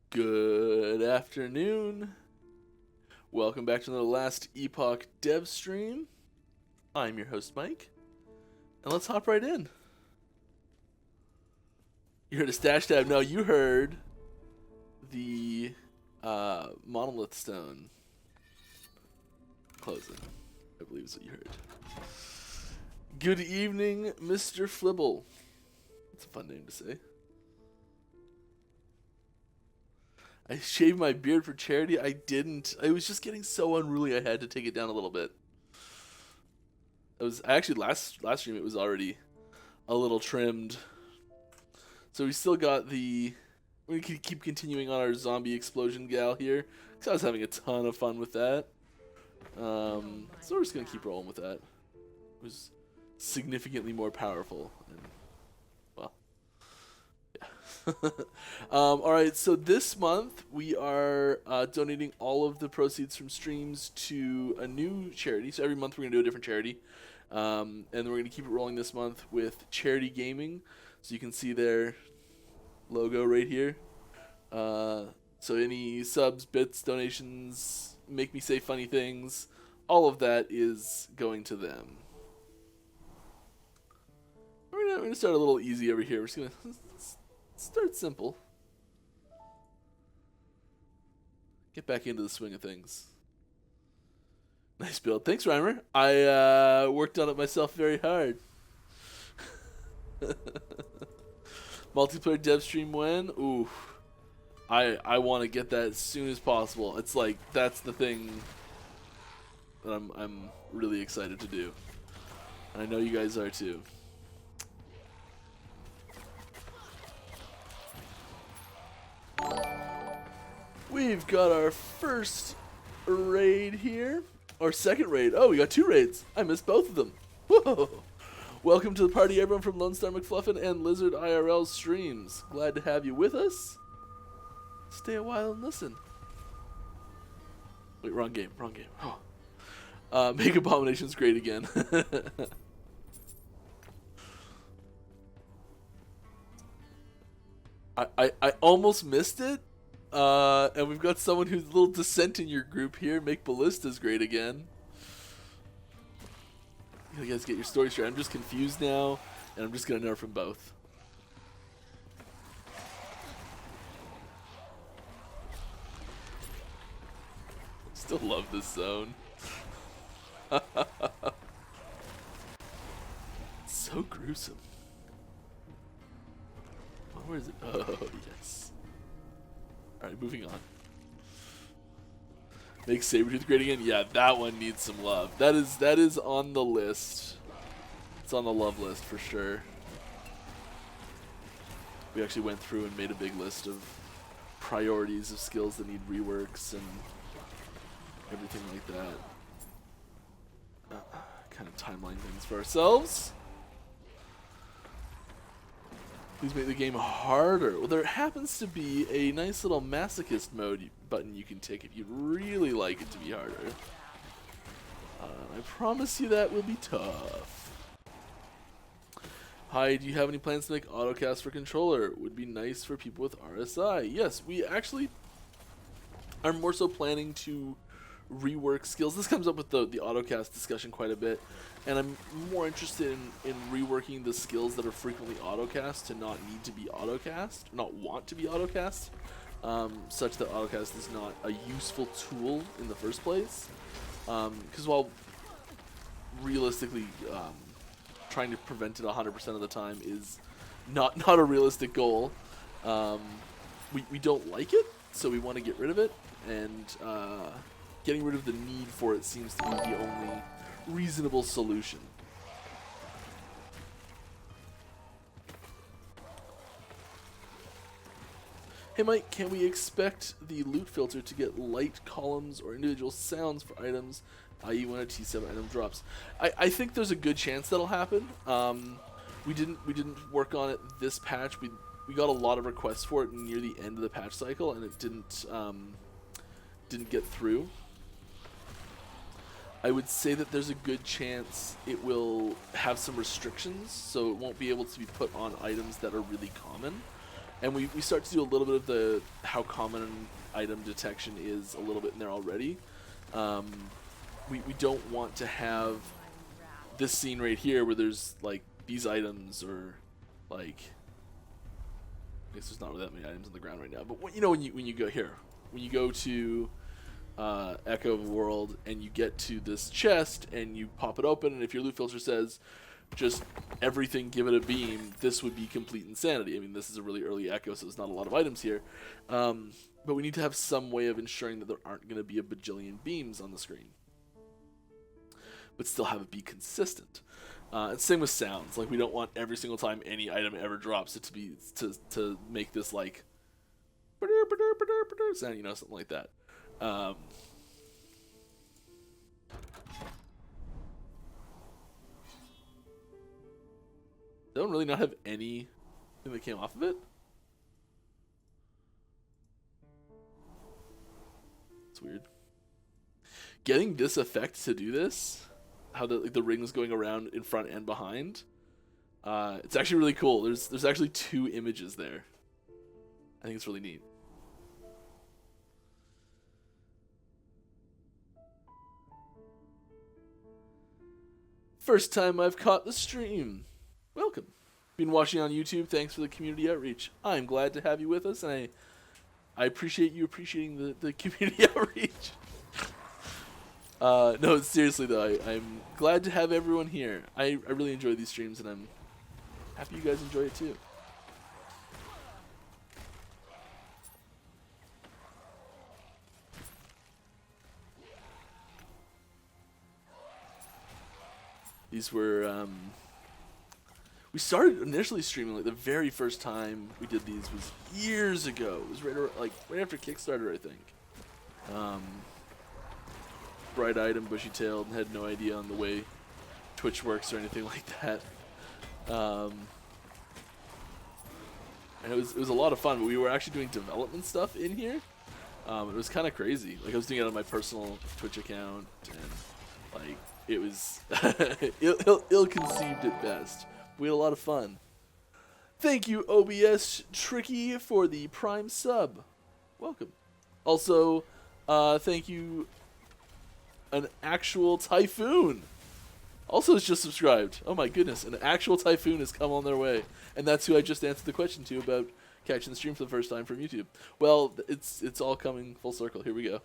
Good afternoon. Welcome back to the last Epoch dev stream. I'm your host, Mike. And let's hop right in. You heard a stash tab. No, you heard the Monolith stone closing, I believe is what you heard. Good evening, Mr. Flibble. That's a fun name to say. I shaved my beard for charity. I didn't. I was just getting so unruly I had to take it down a little bit. Last stream it was already a little trimmed. So we still got we can keep continuing on our zombie explosion gal here. Cause I was having a ton of fun with that. So we're just gonna keep rolling with that. It was significantly more powerful and well, yeah. Alright, so this month we are donating all of the proceeds from streams to a new charity. So every month we're going to do a different charity. And we're going to keep it rolling this month with Charity Gaming. So you can see their logo right here. So any subs, bits, donations, make me say funny things, all of that is going to them. We're going to start a little easy over here. We're just going to start simple. Get back into the swing of things. Nice build. Thanks, Reimer. I worked on it myself very hard. Multiplayer dev stream when? Ooh. I want to get that as soon as possible. It's like, that's the thing that I'm really excited to do. And I know you guys are too. We've got our first raid here. Or second raid. Oh, we got two raids. I missed both of them. Whoa. Welcome to the party, everyone from Lone Star McFluffin and Lizard IRL streams. Glad to have you with us. Stay a while and listen. Wait, wrong game. Wrong game. Oh. Make Abominations great again. I almost missed it. And we've got someone who's a little dissent in your group here. Make ballistas great again. You guys get your story straight. I'm just confused now, and I'm just gonna nerf them both. Still love this zone. So gruesome. Where is it? Oh, yes. Alright, moving on. Make Sabretooth great again? Yeah, that one needs some love. That is on the list. It's on the love list for sure. We actually went through and made a big list of priorities of skills that need reworks and everything like that. Kind of timeline things for ourselves. Please make the game harder. Well, there happens to be a nice little masochist mode button you can tick if you'd really like it to be harder. I promise you that will be tough. Hi, do you have any plans to make autocast for controller? Would be nice for people with RSI. Yes, we actually are more so planning to rework skills. This comes up with the autocast discussion quite a bit, and I'm more interested in reworking the skills that are frequently autocast to not need to be autocast, not want to be autocast, such that autocast is not a useful tool in the first place. Because while realistically trying to prevent it 100% of the time is not a realistic goal, we don't like it, so we want to get rid of it, and getting rid of the need for it seems to be the only reasonable solution. Hey Mike, can we expect the loot filter to get light columns or individual sounds for items, i.e. when a T7 item drops? I think there's a good chance that'll happen. We didn't work on it this patch. We got a lot of requests for it near the end of the patch cycle, and it didn't get through. I would say that there's a good chance it will have some restrictions, so it won't be able to be put on items that are really common. And we start to do a little bit of the how common item detection is a little bit in there already. We don't want to have this scene right here where there's like these items or like I guess there's not really that many items on the ground right now, but when you go here, when you go to Echo of World and you get to this chest and you pop it open, and if your loot filter says just everything, give it a beam, this would be complete insanity. I mean, this is a really early Echo, so there's not a lot of items here, but we need to have some way of ensuring that there aren't going to be a bajillion beams on the screen, but still have it be consistent. And same with sounds. Like, we don't want every single time any item ever drops it to be to make this like sound, something like that. Don't really not have anything that came off of it. It's weird. Getting this effect to do this, how the rings going around in front and behind, it's actually really cool. There's actually 2 images there. I think it's really neat. First time I've caught the stream. Welcome. Been watching on YouTube. Thanks for the community outreach. I'm glad to have you with us, and I appreciate you appreciating the community outreach. No, seriously though, I'm glad to have everyone here. I really enjoy these streams, and I'm happy you guys enjoy it too. These were, we started initially streaming, like the very first time we did these was years ago. It was right after Kickstarter, I think. Bright-eyed and bushy-tailed and had no idea on the way Twitch works or anything like that. And it was a lot of fun, but we were actually doing development stuff in here. It was kind of crazy. Like, I was doing it on my personal Twitch account, and like it was ill-conceived at best. We had a lot of fun. Thank you, OBS Tricky, for the Prime sub. Welcome. Also, thank you, an actual Typhoon. Also has just subscribed. Oh my goodness, an actual Typhoon has come on their way. And that's who I just answered the question to about catching the stream for the first time from YouTube. Well, it's all coming full circle. Here we go.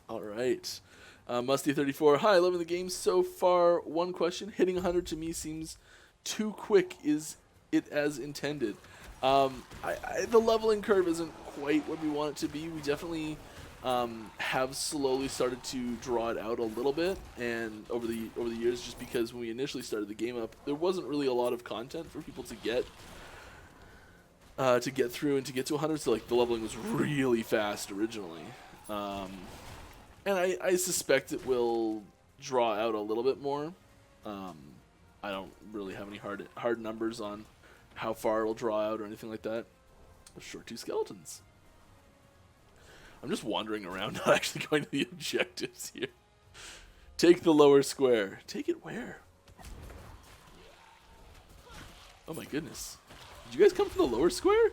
All right. Musty34. Hi, loving the game so far. One question. Hitting 100 to me seems too quick. Is it as intended? The leveling curve isn't quite what we want it to be. We definitely have slowly started to draw it out a little bit, and over the years, just because when we initially started the game up, there wasn't really a lot of content for people to get through and to get to 100. So like the leveling was really fast originally, and I suspect it will draw out a little bit more. I don't really have any hard numbers on how far it'll draw out or anything like that. Short 2 skeletons. I'm just wandering around, not actually going to the objectives here. Take the lower square. Take it where? Oh my goodness. Did you guys come from the lower square?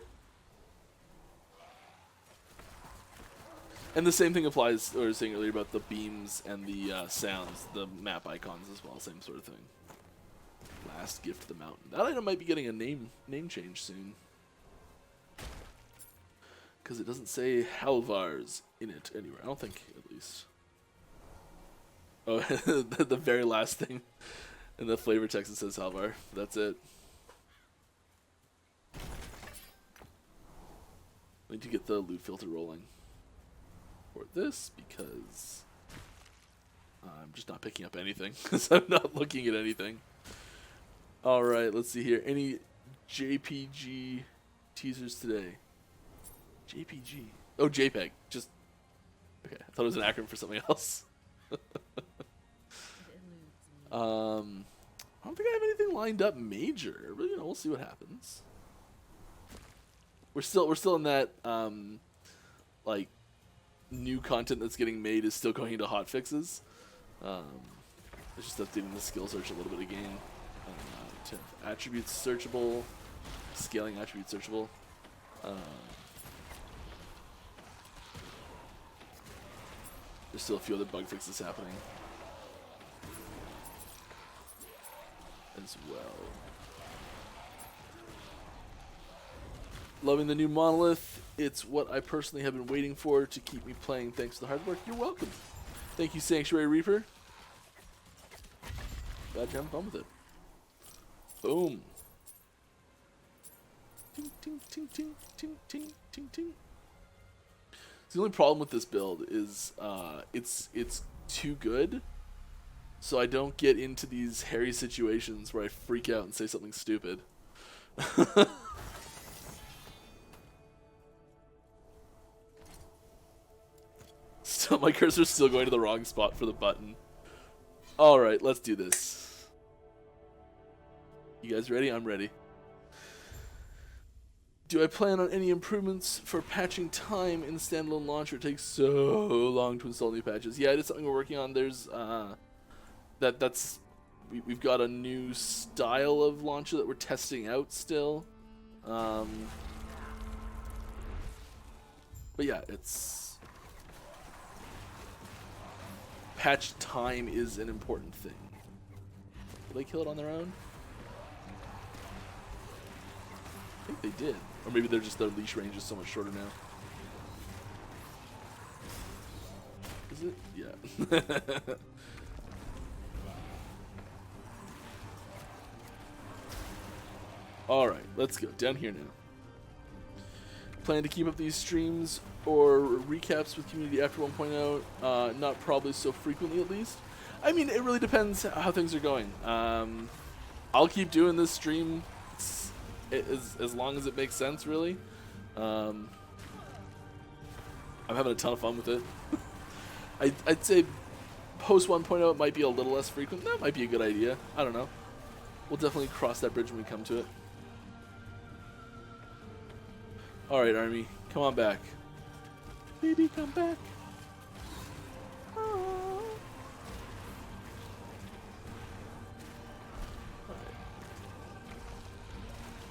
And the same thing applies, what I was saying earlier about the beams and the sounds, the map icons as well, same sort of thing. Last gift to the mountain. That item might be getting a name change soon, because it doesn't say Halvars in it anywhere. I don't think, at least. Oh, the very last thing in the flavor text, it says Halvar. That's it. I need to get the loot filter rolling for this, because I'm just not picking up anything, because I'm not looking at anything. Alright, let's see here. Any JPG teasers today? JPG. Oh, JPEG. Just. Okay, I thought it was an acronym for something else. I don't think I have anything lined up major, but we'll see what happens. We're still in that new content that's getting made is still going into hotfixes. It's just updating the skill search a little bit again. To attributes searchable, scaling attributes searchable. There's still a few other bug fixes happening as well. Loving the new Monolith. It's what I personally have been waiting for to keep me playing. Thanks for the hard work. You're welcome. Thank you, Sanctuary Reaper. Glad you're having fun with it. Boom. Ting, ting, ting, ting, ting, ting, ting, ting. The only problem with this build is it's too good, so I don't get into these hairy situations where I freak out and say something stupid. So my cursor's still going to the wrong spot for the button. Alright, let's do this. You guys ready? I'm ready. Do I plan on any improvements for patching time in the standalone launcher? It takes so long to install new patches. Yeah, it is something we're working on. There's we've got a new style of launcher that we're testing out still. But yeah, it's patch time is an important thing. Will they kill it on their own? I think they did. Or maybe they're just, their leash range is so much shorter now. Is it? Yeah. Alright, let's go. Down here now. Plan to keep up these streams or recaps with community after 1.0? Not probably so frequently, at least. I mean, it really depends how things are going. I'll keep doing this stream as long as it makes sense, really. I'm having a ton of fun with it. I'd say post 1.0 it might be a little less frequent. That might be a good idea. I don't know. We'll definitely cross that bridge when we come to it. Alright, Army. Come on back. Baby, come back. Oh.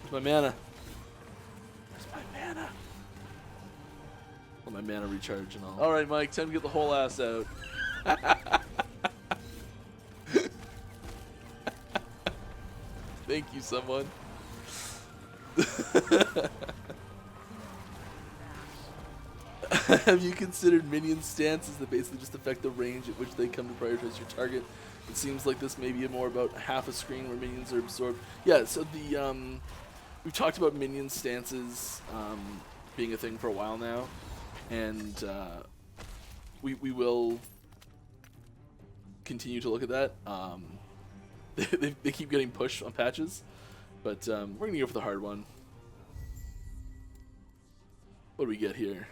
Where's my mana? Where's my mana? Let my mana recharge and all. Alright, Mike. Time to get the whole ass out. Thank you, someone. Have you considered minion stances that basically just affect the range at which they come to prioritize your target? It seems like this may be more about half a screen where minions are absorbed. Yeah, so the we've talked about minion stances being a thing for a while now, and we will continue to look at that. They keep getting pushed on patches, but we're gonna go for the hard one. What do we get here?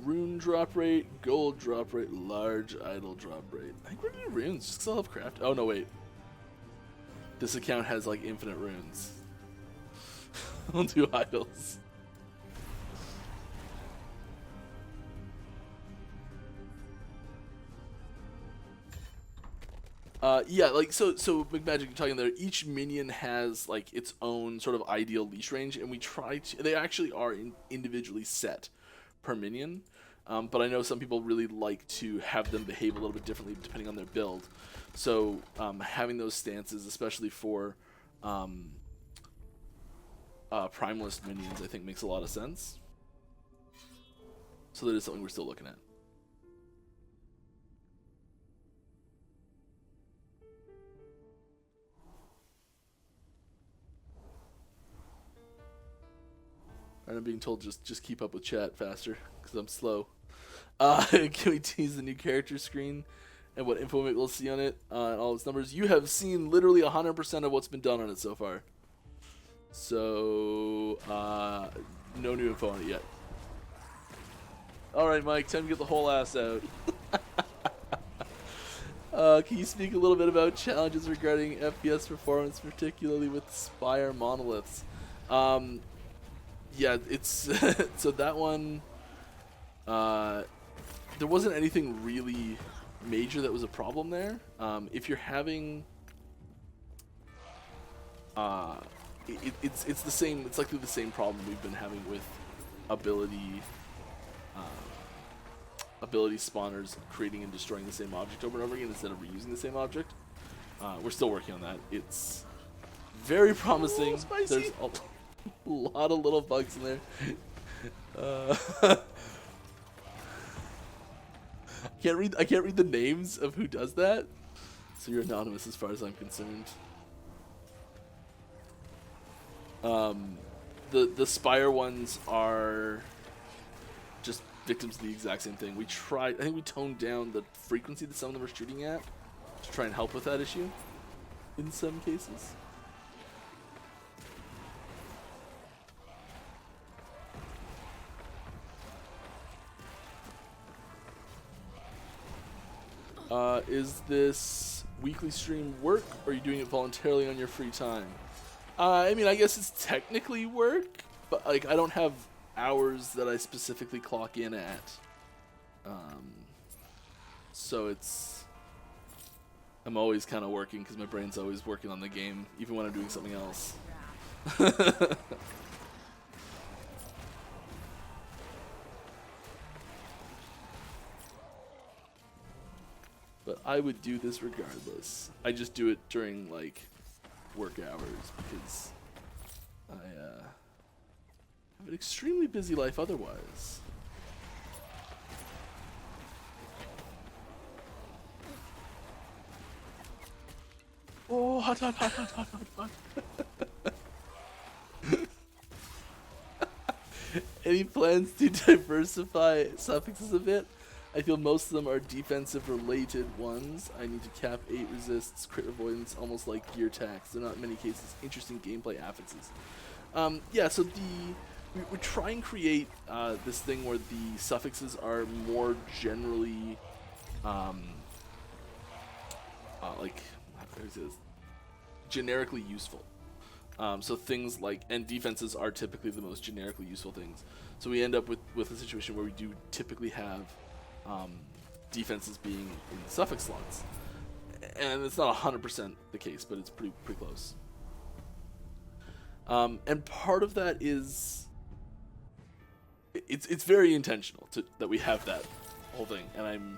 Rune drop rate, gold drop rate, large idol drop rate. I think we're gonna do runes just 'cause I'll have craft. Oh no, wait. This account has like infinite runes. We'll do idols. Yeah, like so McMagic, you're talking there. Each minion has like its own sort of ideal leash range, and we try to. They actually are individually set per minion, but I know some people really like to have them behave a little bit differently depending on their build. So having those stances, especially for primalist minions, I think makes a lot of sense. So that is something we're still looking at. And I'm being told just keep up with chat faster because I'm slow. Can we tease the new character screen and what info we'll see on it and all its numbers? You have seen literally 100% of what's been done on it so far. So no new info on it yet. All right, Mike, time to get the whole ass out. Can you speak a little bit about challenges regarding FPS performance, particularly with Spire monoliths? Yeah, it's so that one. There wasn't anything really major that was a problem there. If you're having, it's the same. It's likely the same problem we've been having with ability spawners creating and destroying the same object over and over again instead of reusing the same object. We're still working on that. It's very promising. Ooh, there's a lot of little bugs in there. I can't read the names of who does that, so you're anonymous as far as I'm concerned. The Spire ones are just victims of the exact same thing. I think we toned down the frequency that some of them are shooting at to try and help with that issue in some cases. Is this weekly stream work, or are you doing it voluntarily on your free time? I mean, I guess it's technically work, but like I don't have hours that I specifically clock in at. So I'm always kind of working because my brain's always working on the game, even when I'm doing something else. But I would do this regardless. I just do it during like work hours because I have an extremely busy life otherwise. Oh, hot. Any plans to diversify suffixes a bit? I feel most of them are defensive related ones. I need to cap 8 resists, crit avoidance, almost like gear tax. They're not in many cases interesting gameplay affixes. Yeah, so we try and create this thing where the suffixes are more generally like generically useful. So things like, and defenses are typically the most generically useful things. So we end up with a situation where we do typically have defenses being in suffix slots, and it's not 100% the case, but it's pretty close. And part of that is it's very intentional that we have that whole thing. And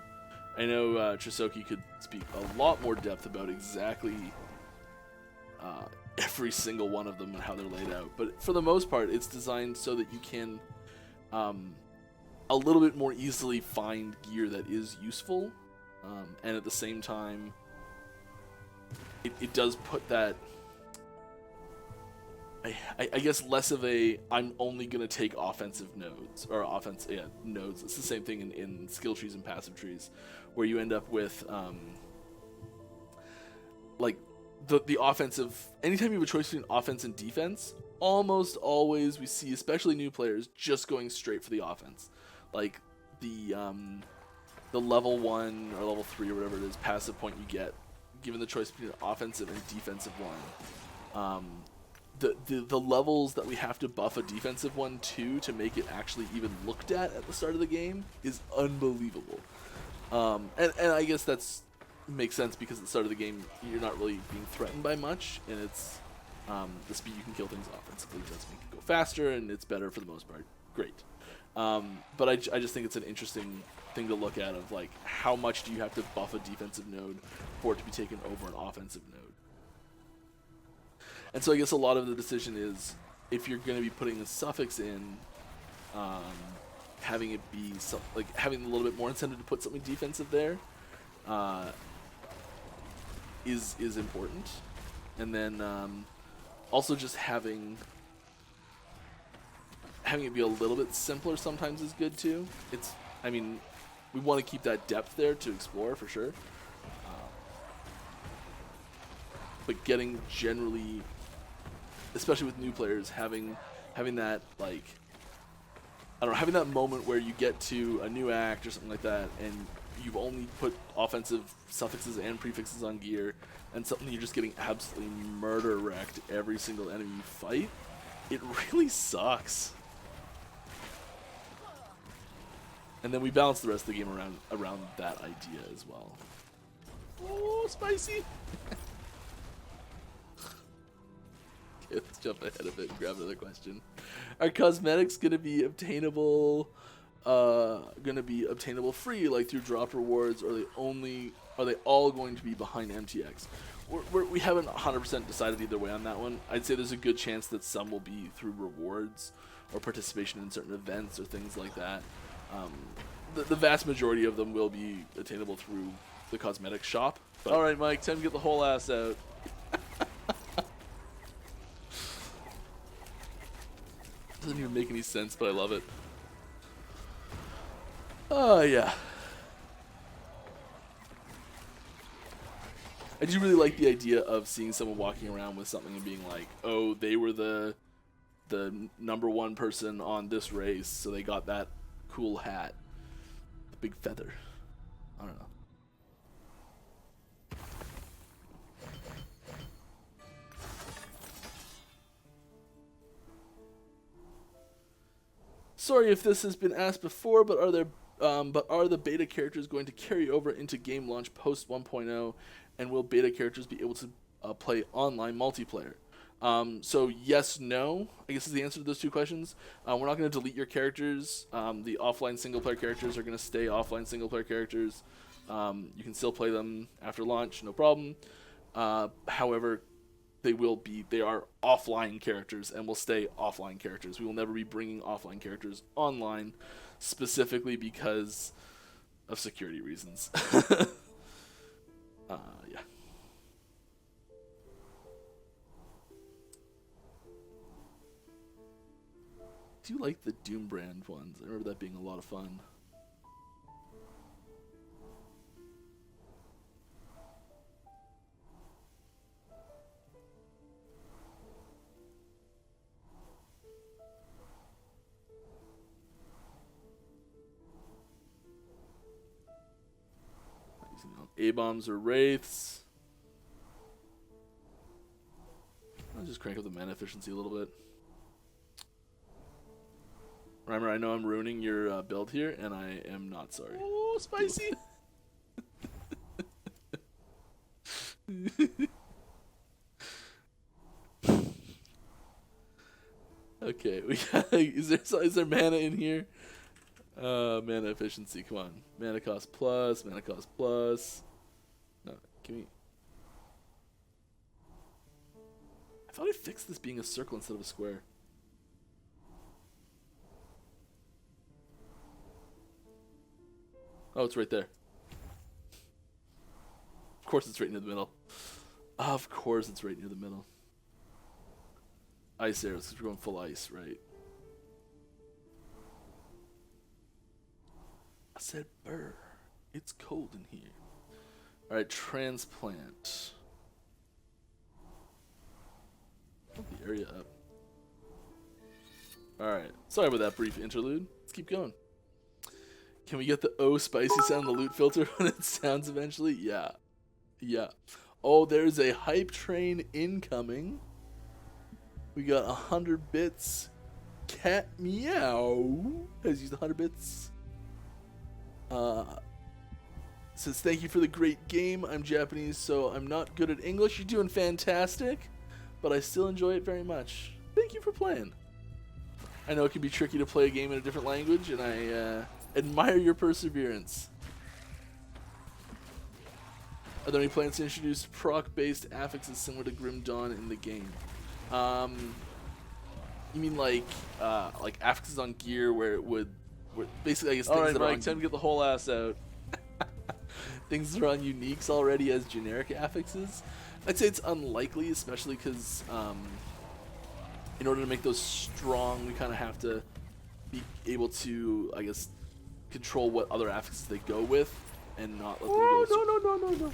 I know Trisoki could speak a lot more depth about exactly every single one of them and how they're laid out. But for the most part, it's designed so that you can a little bit more easily find gear that is useful, and at the same time, it does put that, I guess, less of a I'm only gonna take offensive nodes or nodes. It's the same thing in skill trees and passive trees, where you end up with like the offensive. Anytime you have a choice between offense and defense, almost always we see, especially new players, just going straight for the offense. Like the level 1 or level 3 or whatever it is passive point you get, given the choice between an offensive and defensive one. The levels that we have to buff a defensive one to make it actually even looked at the start of the game is unbelievable. And I guess that's makes sense because at the start of the game you're not really being threatened by much, and it's the speed you can kill things offensively does make it go faster, and it's better for the most part. Great. But I just think it's an interesting thing to look at, of like, how much do you have to buff a defensive node for it to be taken over an offensive node? And so I guess a lot of the decision is, if you're going to be putting a suffix in, having it be having a little bit more incentive to put something defensive there is important. And then also just having it be a little bit simpler sometimes is good too. I mean, we want to keep that depth there to explore for sure. But getting generally, especially with new players, having that, like, I don't know, having that moment where you get to a new act or something like that, and you've only put offensive suffixes and prefixes on gear, and something you're just getting absolutely murder wrecked every single enemy you fight, it really sucks. And then we balance the rest of the game around that idea as well. Oh, spicy! Okay, let's jump ahead a bit and grab another question. Are cosmetics gonna be obtainable? Free, like through drop rewards, or are they all going to be behind MTX? We haven't 100% decided either way on that one. I'd say there's a good chance that some will be through rewards or participation in certain events or things like that. The vast majority of them will be attainable through the cosmetic shop. All right, Mike, time to get the whole ass out. Doesn't even make any sense, but I love it. Oh, yeah. I do really like the idea of seeing someone walking around with something and being like, oh, they were the #1 person on this race, so they got that cool hat. The big feather. I don't know. Sorry if this has been asked before, but are the beta characters going to carry over into game launch post 1.0, and will beta characters be able to play online multiplayer? So yes, no, I guess is the answer to those two questions. We're not going to delete your characters. The offline single player characters are going to stay offline single player characters. You can still play them after launch, no problem. However, they are offline characters and will stay offline characters. We will never be bringing offline characters online, specifically because of security reasons. Yeah. I do like the Doom brand ones. I remember that being a lot of fun. A-bombs or wraiths. I'll just crank up the mana efficiency a little bit. Reimer, I know I'm ruining your build here, and I am not sorry. Oh, spicy! Okay, we got. Is there mana in here? Mana efficiency. Come on, mana cost plus. Mana cost plus. No, give me. I thought I fixed this being a circle instead of a square. Oh, it's right there. Of course it's right near the middle. Of course it's right near the middle. Ice arrows, because we're going full ice, right? I said burr. It's cold in here. Alright, transplant. Put the area up. Alright, sorry about that brief interlude. Let's keep going. Can we get the oh spicy sound, the loot filter when it sounds eventually? Yeah. Yeah. Oh, there's a hype train incoming. We got 100 bits. Cat Meow has used 100 bits. Says, thank you for the great game. I'm Japanese, so I'm not good at English. You're doing fantastic, but I still enjoy it very much. Thank you for playing. I know it can be tricky to play a game in a different language, and I admire your perseverance. Are there any plans to introduce proc-based affixes similar to Grim Dawn in the game? You mean like affixes on gear where basically I guess things that are on time to get the whole ass out. Things that are on uniques already as generic affixes. I'd say it's unlikely, especially because in order to make those strong, we kind of have to be able to, I guess, control what other affixes they go with, and not let them go. No.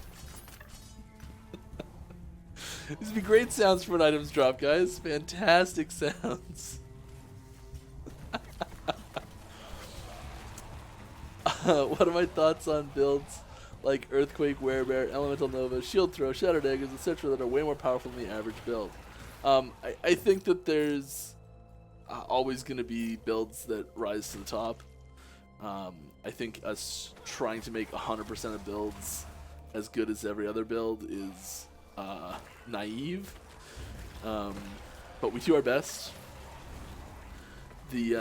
These would be great sounds for an items drop, guys. Fantastic sounds. What are my thoughts on builds like Earthquake, Werebear, Elemental Nova, Shield Throw, Shadow Daggers, etc. that are way more powerful than the average build? I think that there's always going to be builds that rise to the top. I think us trying to make 100% of builds as good as every other build is naive. But we do our best. We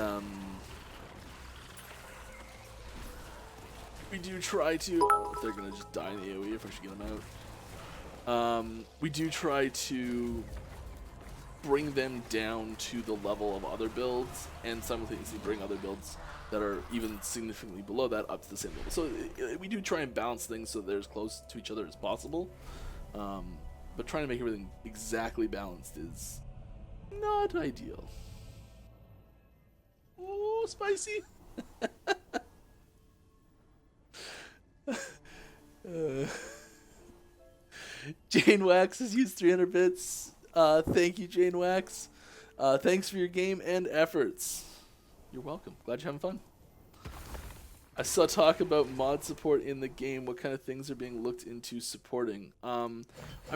do try to. Oh, if they're gonna just die in the AoE, if I should get them out. We do try to bring them down to the level of other builds, and simultaneously bring other builds that are even significantly below that up to the same level. So we do try and balance things so they're as close to each other as possible. But trying to make everything exactly balanced is not ideal. Oh, spicy! Jane Wax has used 300 bits. Thank you, Jane Wax. Thanks for your game and efforts. You're welcome. Glad you're having fun. I saw talk about mod support in the game. What kind of things are being looked into supporting? I'm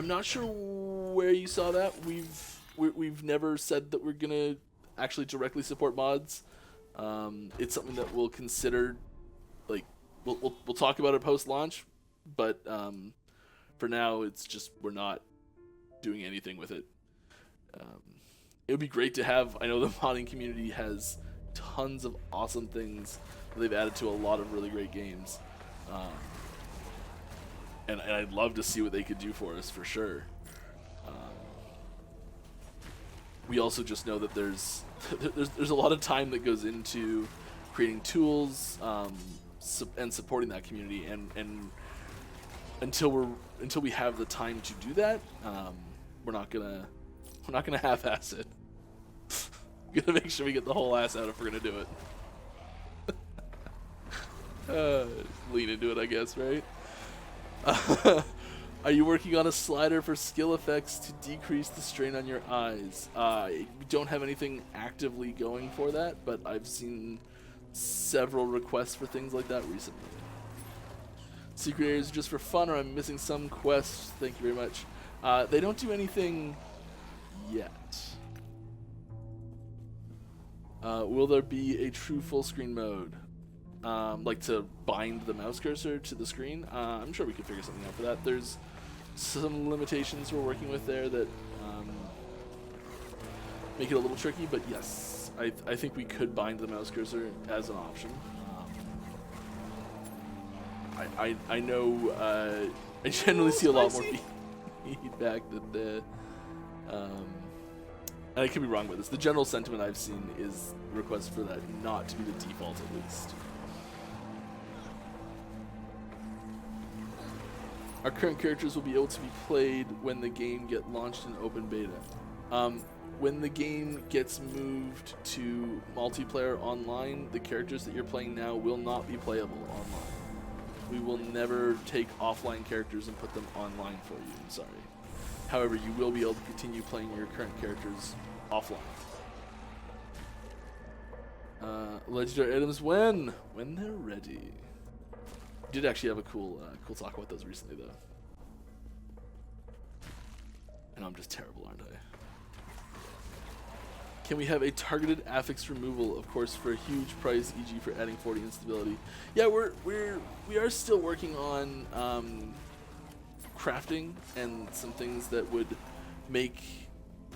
not sure where you saw that. We've never said that we're gonna actually directly support mods. It's something that we'll consider. Like we'll talk about it post launch, but for now it's just we're not doing anything with it. It would be great to have. I know the modding community has tons of awesome things that they've added to a lot of really great games, and I'd love to see what they could do for us for sure. We also just know that there's a lot of time that goes into creating tools and supporting that community, and until we have the time to do that, we're not gonna half-ass it. We're gonna make sure we get the whole ass out if we're gonna do it. Lean into it, I guess, right? Are you working on a slider for skill effects to decrease the strain on your eyes? We don't have anything actively going for that, but I've seen several requests for things like that recently. Secret areas are just for fun, or I'm missing some quests? Thank you very much. They don't do anything yet. Will there be a true full screen mode? Like to bind the mouse cursor to the screen? I'm sure we could figure something out for that. There's some limitations we're working with there that make it a little tricky, but yes, I think we could bind the mouse cursor as an option. I know I generally see a lot more feedback that and I could be wrong with this. The general sentiment I've seen is requests for that not to be the default, at least. Our current characters will be able to be played when the game gets launched in open beta. When the game gets moved to multiplayer online, the characters that you're playing now will not be playable online. We will never take offline characters and put them online for you, I'm sorry. However, you will be able to continue playing your current characters offline. Legendary items when they're ready. We did actually have a cool talk about those recently, though. And I'm just terrible, aren't I? Can we have a targeted affix removal, of course, for a huge price, e.g. for adding 40 instability? Yeah, we are still working on crafting and some things that would make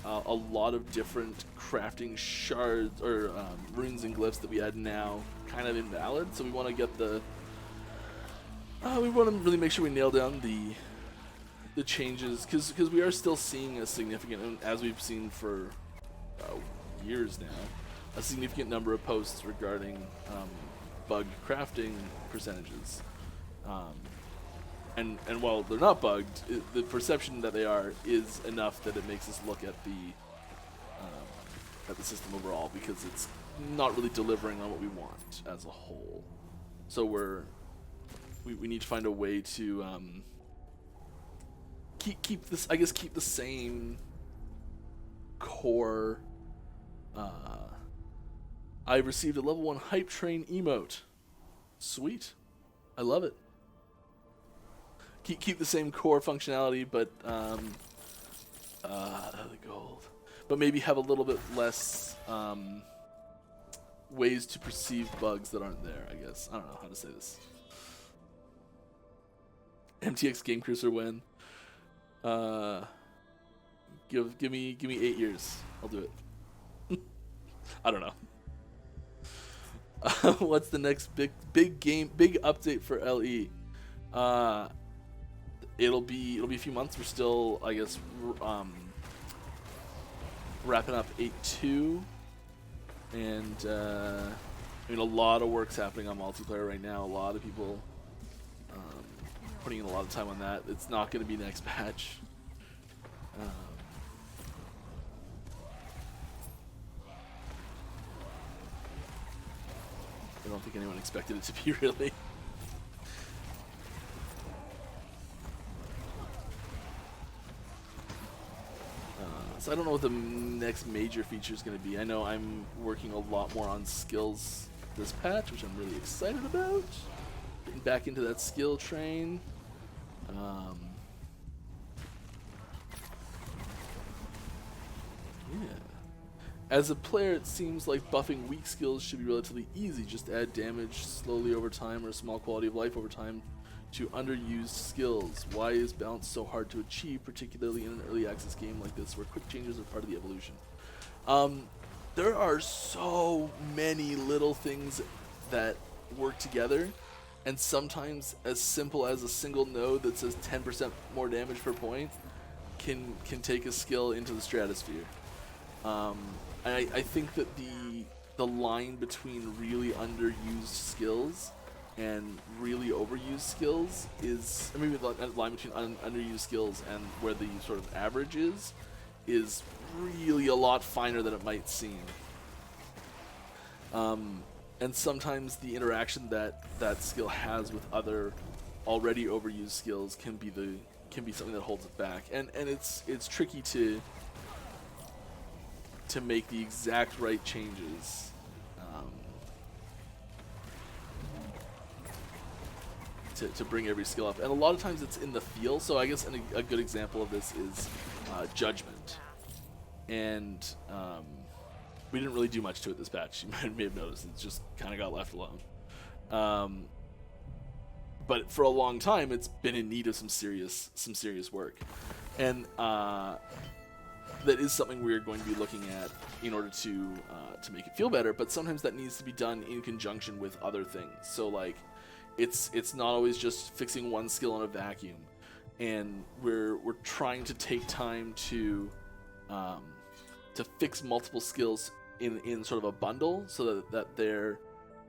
a lot of different crafting shards or runes and glyphs that we add now kind of invalid. So we want to get the we want to really make sure we nail down the changes, because we are still seeing a significant, as we've seen for years now, a significant number of posts regarding bugged crafting percentages. And while they're not bugged, the perception that they are is enough that it makes us look at the system overall, because it's not really delivering on what we want as a whole. So we need to find a way to keep the same core. I received a level 1 hype train emote. Sweet, I love it. Keep the same core functionality, but the gold. But maybe have a little bit less ways to perceive bugs that aren't there, I guess. I don't know how to say this. MTX Game Cruiser win. Give me 8 years. I'll do it. I don't know. What's the next big update for LE? It'll be a few months. We're still, I guess, wrapping up 8.2, and I mean, a lot of work's happening on multiplayer right now. A lot of people putting in a lot of time on that. It's not going to be next patch. I don't think anyone expected it to be, really. So I don't know what the next major feature is going to be. I know I'm working a lot more on skills this patch, which I'm really excited about. Getting back into that skill train. Yeah. As a player, it seems like buffing weak skills should be relatively easy. Just add damage slowly over time or small quality of life over time to underused skills. Why is balance so hard to achieve, particularly in an early access game like this where quick changes are part of the evolution? There are so many little things that work together, and sometimes as simple as a single node that says 10% more damage per point can take a skill into the stratosphere. I think that the line between really underused skills and really overused skills is, maybe the line between underused skills and where the sort of average is really a lot finer than it might seem. And sometimes the interaction that skill has with other already overused skills can be something that holds it back, and it's tricky to make the exact right changes. To bring every skill up, and a lot of times it's in the feel. So I guess a good example of this is Judgment, and we didn't really do much to it this patch. You may have noticed it just kind of got left alone. But for a long time, it's been in need of some serious work, and that is something we're going to be looking at in order to make it feel better. But sometimes that needs to be done in conjunction with other things. So like, it's not always just fixing one skill in a vacuum, and we're trying to take time to fix multiple skills in sort of a bundle, so that they're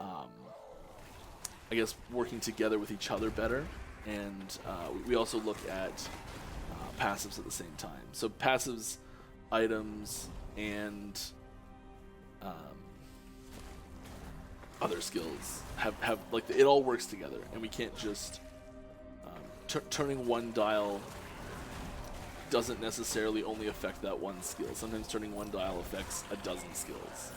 I guess working together with each other better. And we also look at passives at the same time. So passives, items, and other skills have like, it all works together, and we can't just turning one dial doesn't necessarily only affect that one skill. Sometimes turning one dial affects a dozen skills.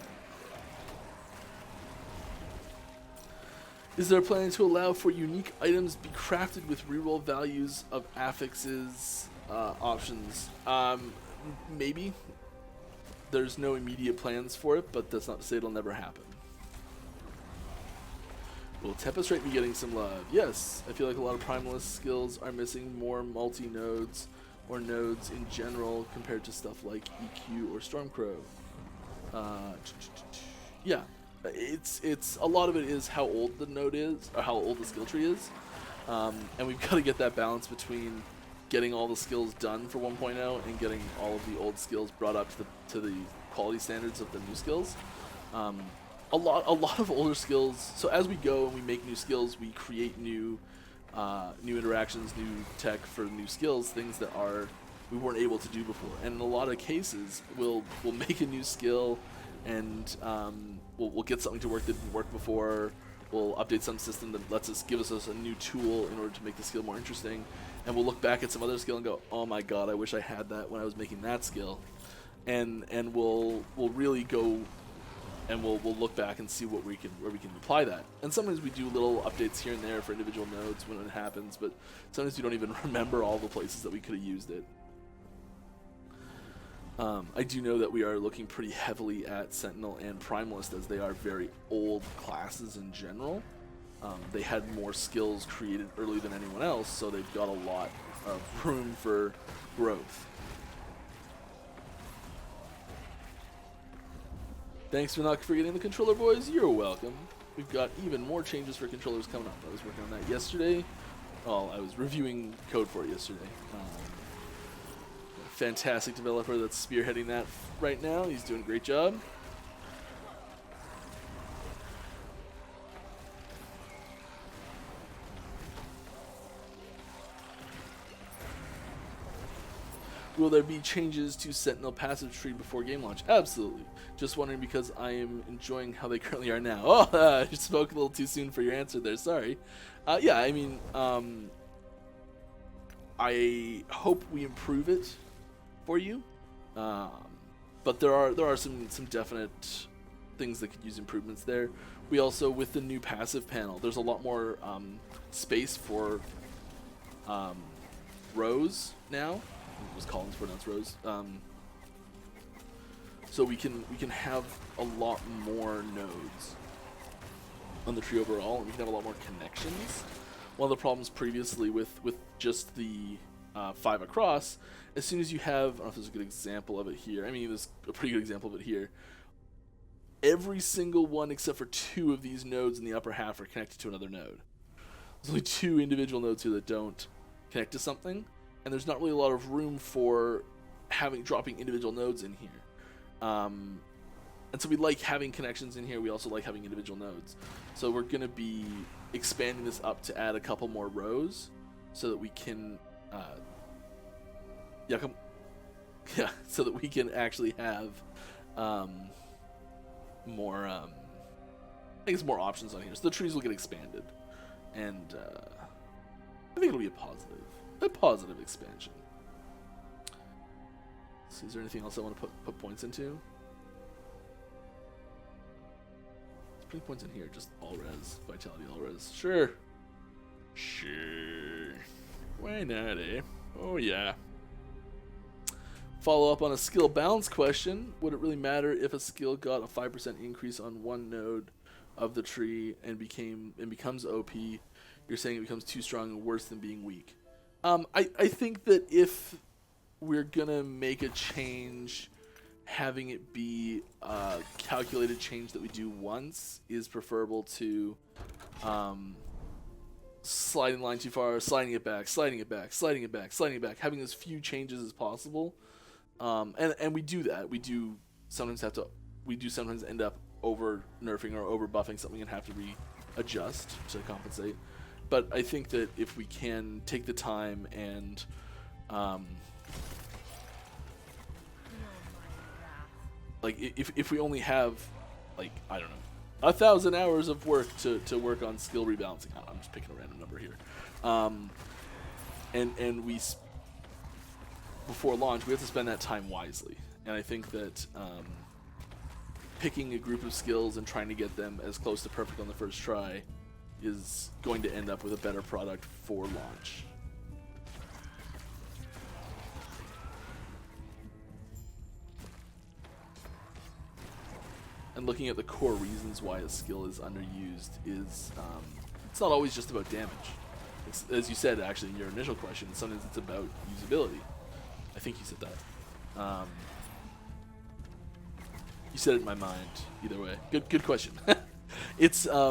Is there a plan to allow for unique items be crafted with reroll values of affixes options? Maybe. There's no immediate plans for it, but that's not to say it'll never happen. Will Tempest Rate be getting some love? Yes, I feel like a lot of Primalist skills are missing more multi-nodes or nodes in general compared to stuff like EQ or Stormcrow. Yeah, it's a lot of it is how old the node is, or how old the skill tree is, and we've got to get that balance between getting all the skills done for 1.0 and getting all of the old skills brought up to the quality standards of the new skills. A lot of older skills. So as we go and we make new skills, we create new interactions, new tech for new skills, things that we weren't able to do before. And in a lot of cases, we'll make a new skill, and we'll get something to work that didn't work before. We'll update some system that gives us a new tool in order to make the skill more interesting. And we'll look back at some other skill and go, oh my god, I wish I had that when I was making that skill. And we'll really go, and we'll look back and see where we can apply that. And sometimes we do little updates here and there for individual nodes when it happens, but sometimes we don't even remember all the places that we could have used it. I do know that we are looking pretty heavily at Sentinel and Primalist, as they are very old classes in general. They had more skills created early than anyone else, so they've got a lot of room for growth. Thanks for not forgetting the controller, boys. You're welcome. We've got even more changes for controllers coming up. I was working on that yesterday. Well, I was reviewing code for it yesterday. Fantastic developer that's spearheading that right now. He's doing a great job. Will there be changes to Sentinel passive tree before game launch? Absolutely. Just wondering because I am enjoying how they currently are now. Oh, you spoke a little too soon for your answer there. Sorry. Yeah, I mean, I hope we improve it for you, but there are some definite things that could use improvements there. We also, with the new passive panel, there's a lot more space for rows now. It was Collins pronounced rows. So we can have a lot more nodes on the tree overall, and we can have a lot more connections. One of the problems previously with just the 5 across, as soon as you have, I don't know if there's a good example of it here. I mean, there's a pretty good example of it here. Every single one except for 2 of these nodes in the upper half are connected to another node. There's only 2 individual nodes here that don't connect to something, and there's not really a lot of room for dropping individual nodes in here. And so we like having connections in here. We also like having individual nodes. So we're going to be expanding this up to add a couple more rows so that we can so that we can actually have more I guess more options on here. So the trees will get expanded, and I think it'll be a positive expansion. So is there anything else I want to put points into? Let's put points in here. Just all res, vitality all res. Sure. Why not, eh? Oh yeah. Follow up on a skill balance question. Would it really matter if a skill got a 5% increase on one node of the tree and becomes OP? You're saying it becomes too strong and worse than being weak. I think that if we're gonna make a change, having it be a calculated change that we do once is preferable to sliding the line too far, sliding it back, sliding it back, sliding it back, sliding it back, having as few changes as possible. And we do that. We do sometimes end up over nerfing or over buffing something and have to readjust to compensate. But I think that if we can take the time and like if we only have, like, I don't know, 1,000 hours of work to work on skill rebalancing. I'm just picking a random number here. And we before launch, we have to spend that time wisely. And I think that picking a group of skills and trying to get them as close to perfect on the first try is going to end up with a better product for launch. And looking at the core reasons why a skill is underused is it's not always just about damage. It's, as you said, actually, in your initial question, sometimes it's about usability. I think you said that. You said it in my mind. Either way, good question. It's like,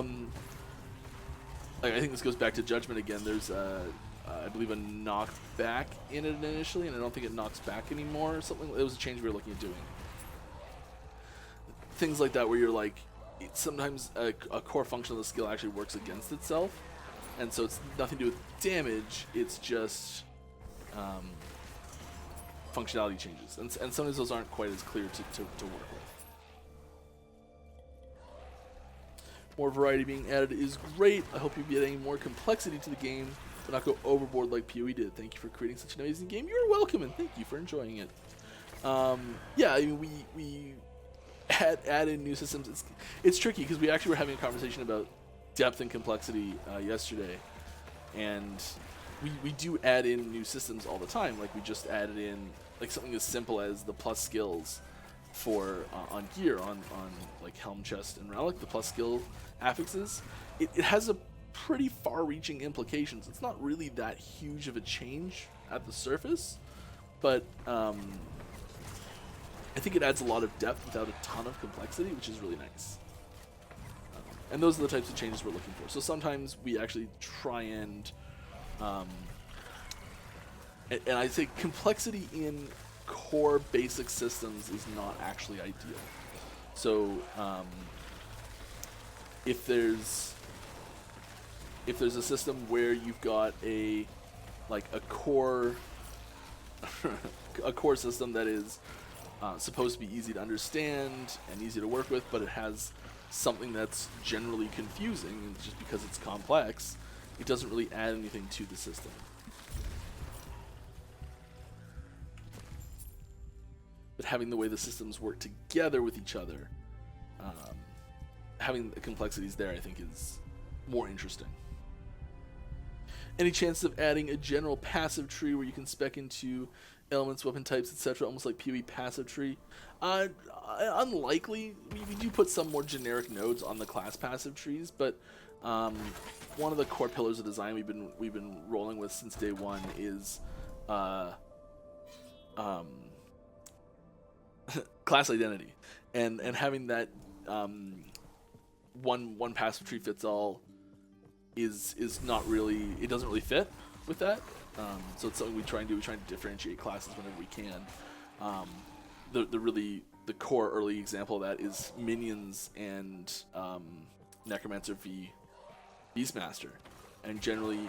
I think this goes back to Judgment again. There's I believe a knockback in it initially, and I don't think it knocks back anymore or something. It was a change we were looking at doing. Things like that where you're like, sometimes a core function of the skill actually works against itself, and so it's nothing to do with damage, it's just functionality changes, and sometimes those aren't quite as clear to work with. More variety being added is great. I hope you get any more complexity to the game, but not go overboard like PoE did. Thank you for creating such an amazing game. You're welcome, and thank you for enjoying it. Yeah, I mean, we add in new systems. It's tricky because we actually were having a conversation about depth and complexity yesterday, and we do add in new systems all the time. Like, we just added in like something as simple as the plus skills for on gear, on like helm, chest, and relic, the plus skill affixes, it has a pretty far-reaching implications. It's not really that huge of a change at the surface, but I think it adds a lot of depth without a ton of complexity, which is really nice. And those are the types of changes we're looking for. So sometimes we actually try and I say complexity in core basic systems is not actually ideal. So if there's a system where you've got a core a core system that is supposed to be easy to understand and easy to work with, but it has something that's generally confusing, and just because it's complex, it doesn't really add anything to the system. But having the way the systems work together with each other, having the complexities there, I think, is more interesting. Any chance of adding a general passive tree where you can spec into elements, weapon types, etc., almost like PoE passive tree? Unlikely. We do put some more generic nodes on the class passive trees, but one of the core pillars of design we've been rolling with since day one is class identity, and having that one passive tree fits all is not really, it doesn't really fit with that. So it's something we try and do. We try and differentiate classes whenever we can. The core early example of that is Minions and Necromancer v Beastmaster, and generally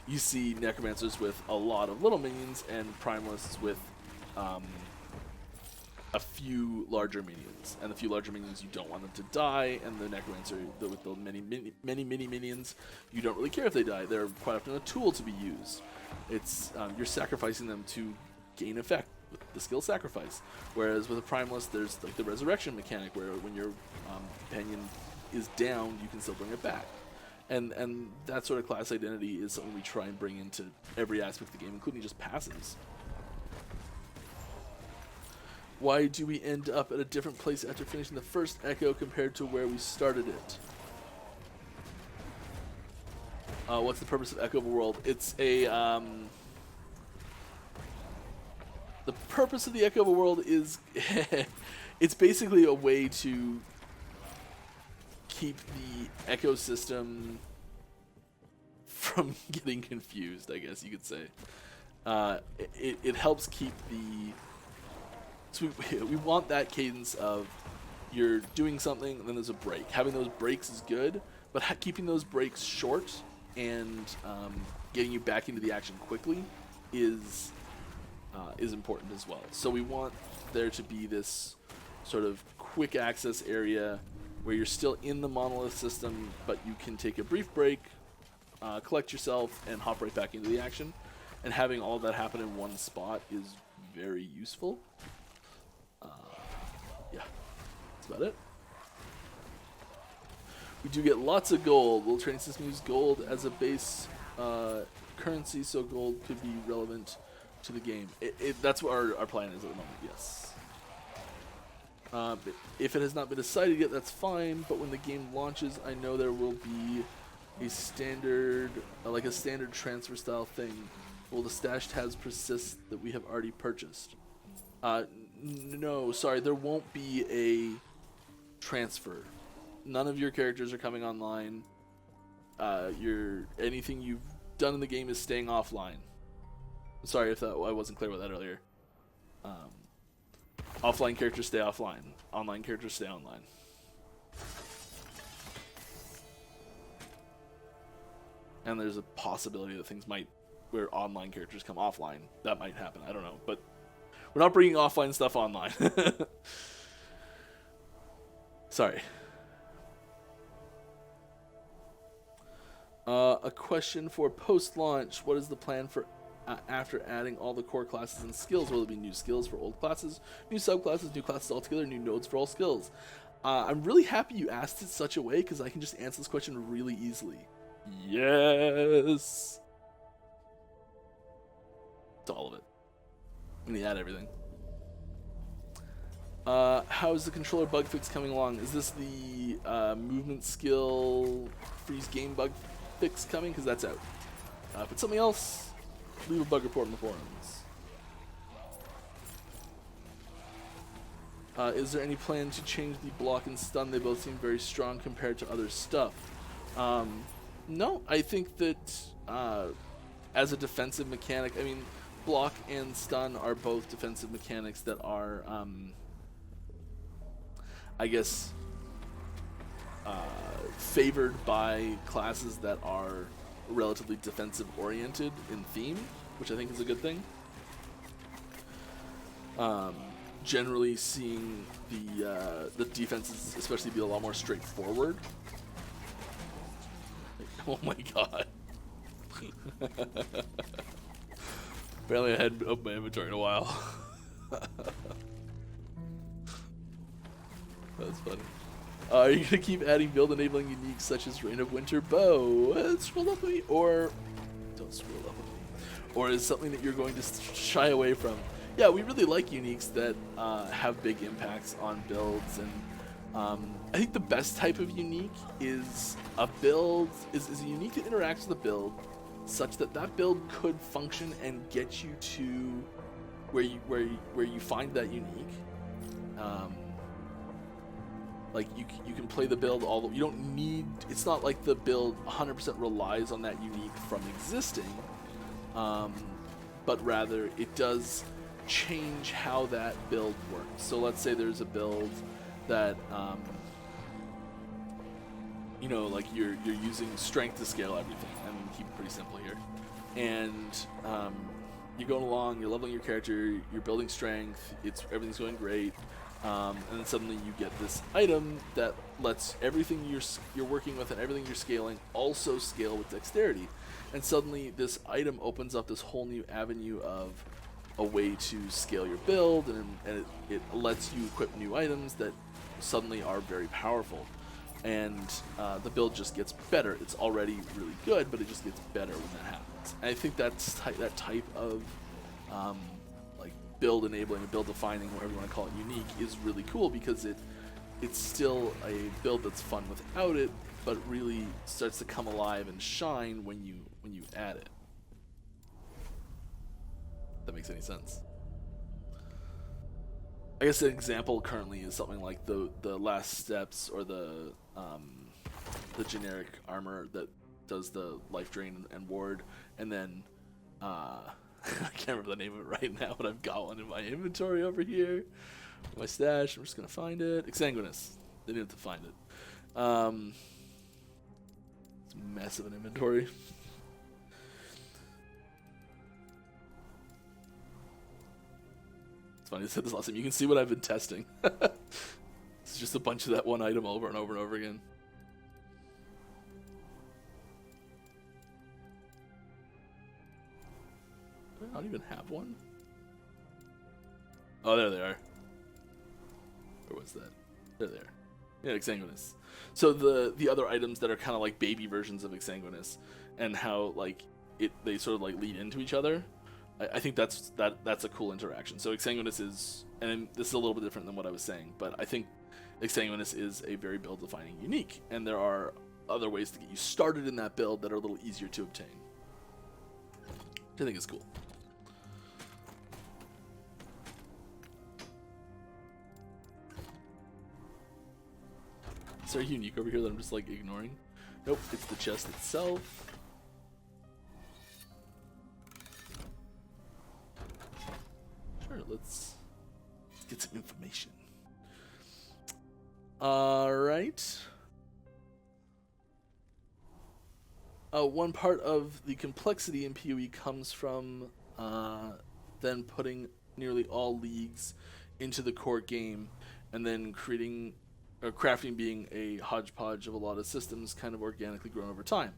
you see Necromancers with a lot of little minions and Primalists with a few larger minions, and the few larger minions you don't want them to die, and the Necromancer with the many mini minions, you don't really care if they die. They're quite often a tool to be used. It's you're sacrificing them to gain effect with the skill sacrifice, whereas with a Primalist there's like the resurrection mechanic where when your companion is down you can still bring it back, and that sort of class identity is something we try and bring into every aspect of the game, including just passives. Why do we end up at a different place after finishing the first Echo compared to where we started it? What's the purpose of Echo of a World? It's a the purpose of the Echo of a World is it's basically a way to keep the ecosystem from getting confused, I guess you could say. It helps keep the... So we want that cadence of you're doing something and then there's a break. Having those breaks is good, but keeping those breaks short and getting you back into the action quickly is important as well. So we want there to be this sort of quick access area where you're still in the Monolith system, but you can take a brief break, collect yourself, and hop right back into the action. And having all that happen in one spot is very useful. Yeah, that's about it. We do get lots of gold. Will training system use gold as a base currency so gold could be relevant to the game? That's what our plan is at the moment, yes. If it has not been decided yet, that's fine, but when the game launches, I know there will be a standard, like a standard transfer style thing. Will the stashed tabs persist that we have already purchased? No, sorry, there won't be a transfer. None of your characters are coming online. Anything you've done in the game is staying offline. Sorry if I wasn't clear about that earlier. Offline characters stay offline. Online characters stay online. And there's a possibility that things might, where online characters come offline. That might happen, I don't know. But we're not bringing offline stuff online. Sorry. A question for post-launch. What is the plan for after adding all the core classes and skills? Will there be new skills for old classes, new subclasses, new classes altogether, new nodes for all skills? I'm really happy you asked it such a way because I can just answer this question really easily. Yes. to all of it. I'm gonna add everything. How's the controller bug fix coming along? Is this the movement skill freeze game bug fix coming? Because that's out. If it's something else, leave a bug report in the forums. Is there any plan to change the block and stun? They both seem very strong compared to other stuff. No, I think that as a defensive mechanic, I mean, block and stun are both defensive mechanics that are, I guess, favored by classes that are relatively defensive oriented in theme, which I think is a good thing. Generally seeing the defenses especially be a lot more straightforward. Oh my god. Apparently I hadn't opened my inventory in a while. That's funny. Are you gonna keep adding build enabling uniques such as Reign of Winter Bow? Scroll up with me, or don't scroll up with me. Or is something that you're going to shy away from? Yeah, we really like uniques that have big impacts on builds, and I think the best type of unique is a build is a unique that interacts with the build such that that build could function and get you to where you find that unique. Like you can play the build you don't need, it's not like the build 100% relies on that unique from existing, but rather it does change how that build works. So let's say there's a build that you know, like you're using strength to scale everything. I'm gonna keep it pretty simple here, and you're going along, you're leveling your character, you're building strength, everything's going great, and then suddenly you get this item that lets everything you're working with and everything you're scaling also scale with dexterity, and suddenly this item opens up this whole new avenue of a way to scale your build, and it lets you equip new items that suddenly are very powerful, and the build just gets better. It's already really good, but it just gets better when that happens. And I think that type of like build enabling or build defining, whatever you want to call it, unique, is really cool because it's still a build that's fun without it, but really starts to come alive and shine when you add it. If that makes any sense. I guess an example currently is something like the last steps, or the generic armor that does the life drain and ward, and then I can't remember the name of it right now, but I've got one in my inventory over here, my stash. I'm just gonna find it. Exsanguinous. Didn't have to find it. It's a mess of an inventory. It's funny, I said this last time. You can see what I've been testing. It's just a bunch of that one item over and over and over again. Do I not even have one? Oh, there they are. Where was that? There they are. Yeah, Exsanguinous. So the other items that are kind of like baby versions of Exsanguinous, and how like they sort of like lead into each other. I think that's a cool interaction. So Exsanguinous is, and this is a little bit different than what I was saying, but I think Exsanguinous is a very build-defining unique, and there are other ways to get you started in that build that are a little easier to obtain, which I think is cool. Is there a unique over here that I'm just like ignoring? Nope, it's the chest itself. Let's get some information. Alright. One part of the complexity in PoE comes from then putting nearly all leagues into the core game, and then crafting being a hodgepodge of a lot of systems kind of organically grown over time.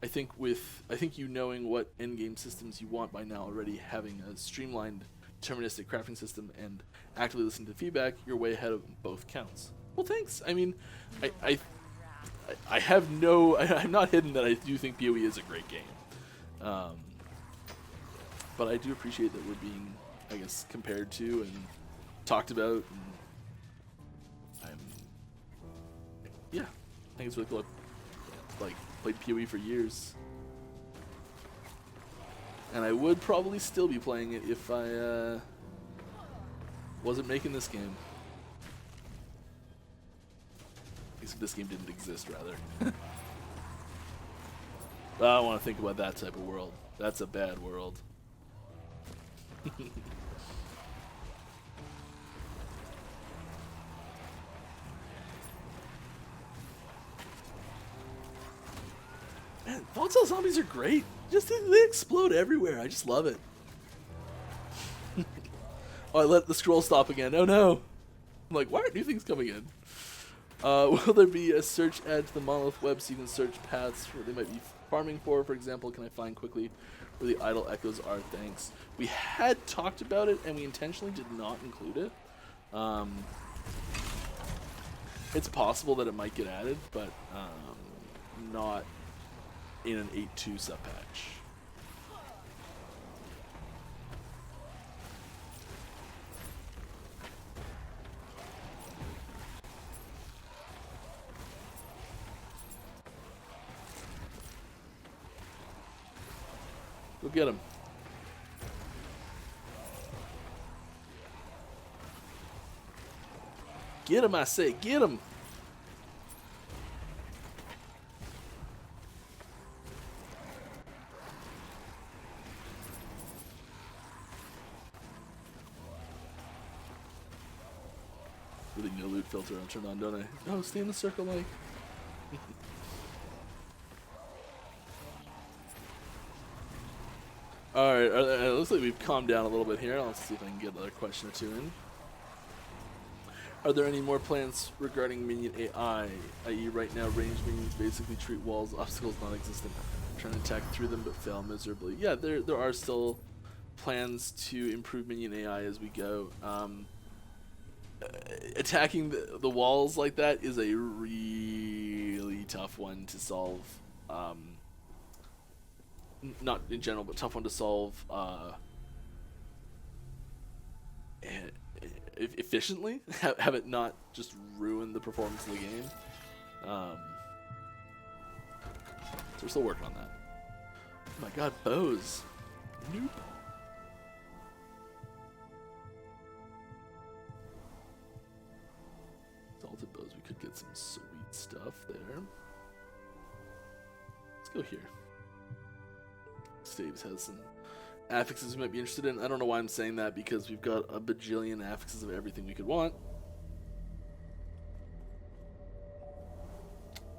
I think you knowing what endgame systems you want by now, already having a streamlined deterministic crafting system and actively listening to feedback, you're way ahead of both counts. Well, thanks. I mean, I have I'm not hidden that I do think PoE is a great game. But I do appreciate that we're being, I guess, compared to and talked about. And yeah, I think it's really cool. Like, played PoE for years. And I would probably still be playing it if I wasn't making this game. I guess if this game didn't exist, rather. But I don't want to think about that type of world. That's a bad world. Man, volatile zombies are great. Just they explode everywhere. I just love it. Oh, I let the scroll stop again. Oh no. I'm like, why aren't new things coming in? Will there be a search add to the Monolith web so you can search paths where they might be farming for example? Can I find quickly where the idle echoes are? Thanks. We had talked about it and we intentionally did not include it. It's possible that it might get added, but not in an 8.2 subpatch. Go get him. Get him, I say, get him. Really no loot filter I'll turn on, don't I? Oh, stay in the circle, like. Alright, it looks like we've calmed down a little bit here. Let's see if I can get another question or two in. Are there any more plans regarding Minion AI? I.e. right now, ranged minions basically treat walls, obstacles non-existent, trying to attack through them but fail miserably. Yeah, there are still plans to improve Minion AI as we go. Attacking the walls like that is a really tough one to solve. Not in general, but tough one to solve efficiently. Have it not just ruin the performance of the game. So we're still working on that. Oh my god, bows. Nope. Salted bows, we could get some sweet stuff there. Let's go here. Staves has some affixes we might be interested in. I don't know why I'm saying that, because we've got a bajillion affixes of everything we could want.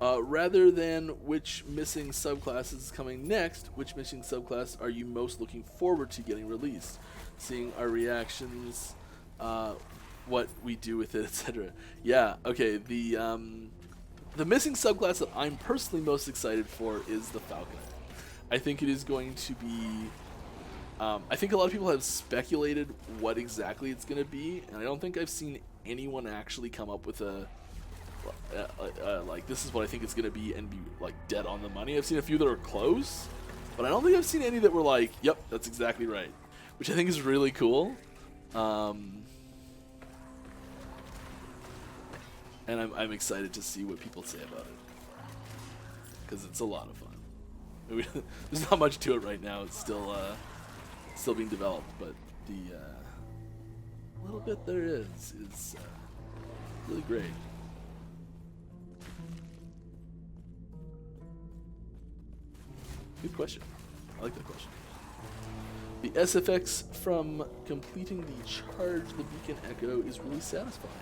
Rather than which missing subclass is coming next, which missing subclass are you most looking forward to getting released? Seeing our reactions, what we do with it, etc. Yeah, okay, the missing subclass that I'm personally most excited for is the Falconer. I think it is going to be... I think a lot of people have speculated what exactly it's going to be, and I don't think I've seen anyone actually come up with a... like, this is what I think it's going to be and be, like, dead on the money. I've seen a few that are close, but I don't think I've seen any that were like, yep, that's exactly right. Which I think is really cool. And I'm excited to see what people say about it, because it's a lot of fun. There's not much to it right now. It's still being developed, but the little bit there is really great. Good question. I like that question. The SFX from completing the charge the beacon echo is really satisfying.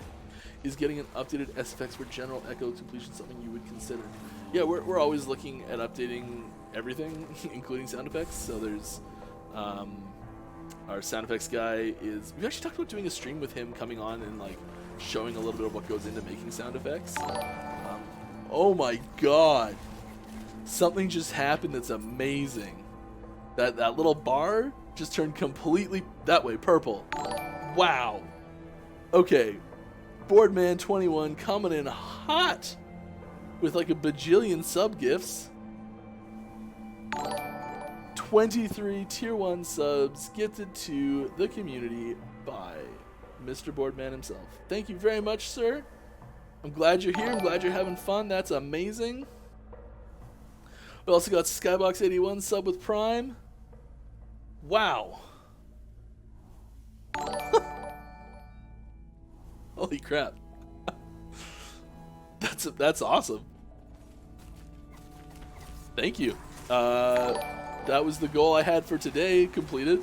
Is getting an updated SFX for general echo completion something you would consider? Yeah, we're always looking at updating everything, including sound effects. So there's our sound effects guy is... We've actually talked about doing a stream with him coming on and like showing a little bit of what goes into making sound effects. Oh my god. Something just happened that's amazing. That little bar just turned completely that way, purple. Wow. Okay. Boardman21 coming in hot with like a bajillion sub gifts. 23 tier 1 subs gifted to the community by Mr. Boardman himself. Thank you very much, sir. I'm glad you're here. I'm glad you're having fun. That's amazing. We also got Skybox81 sub with Prime. Wow. Holy crap. That's awesome. Thank you. That was the goal I had for today, completed.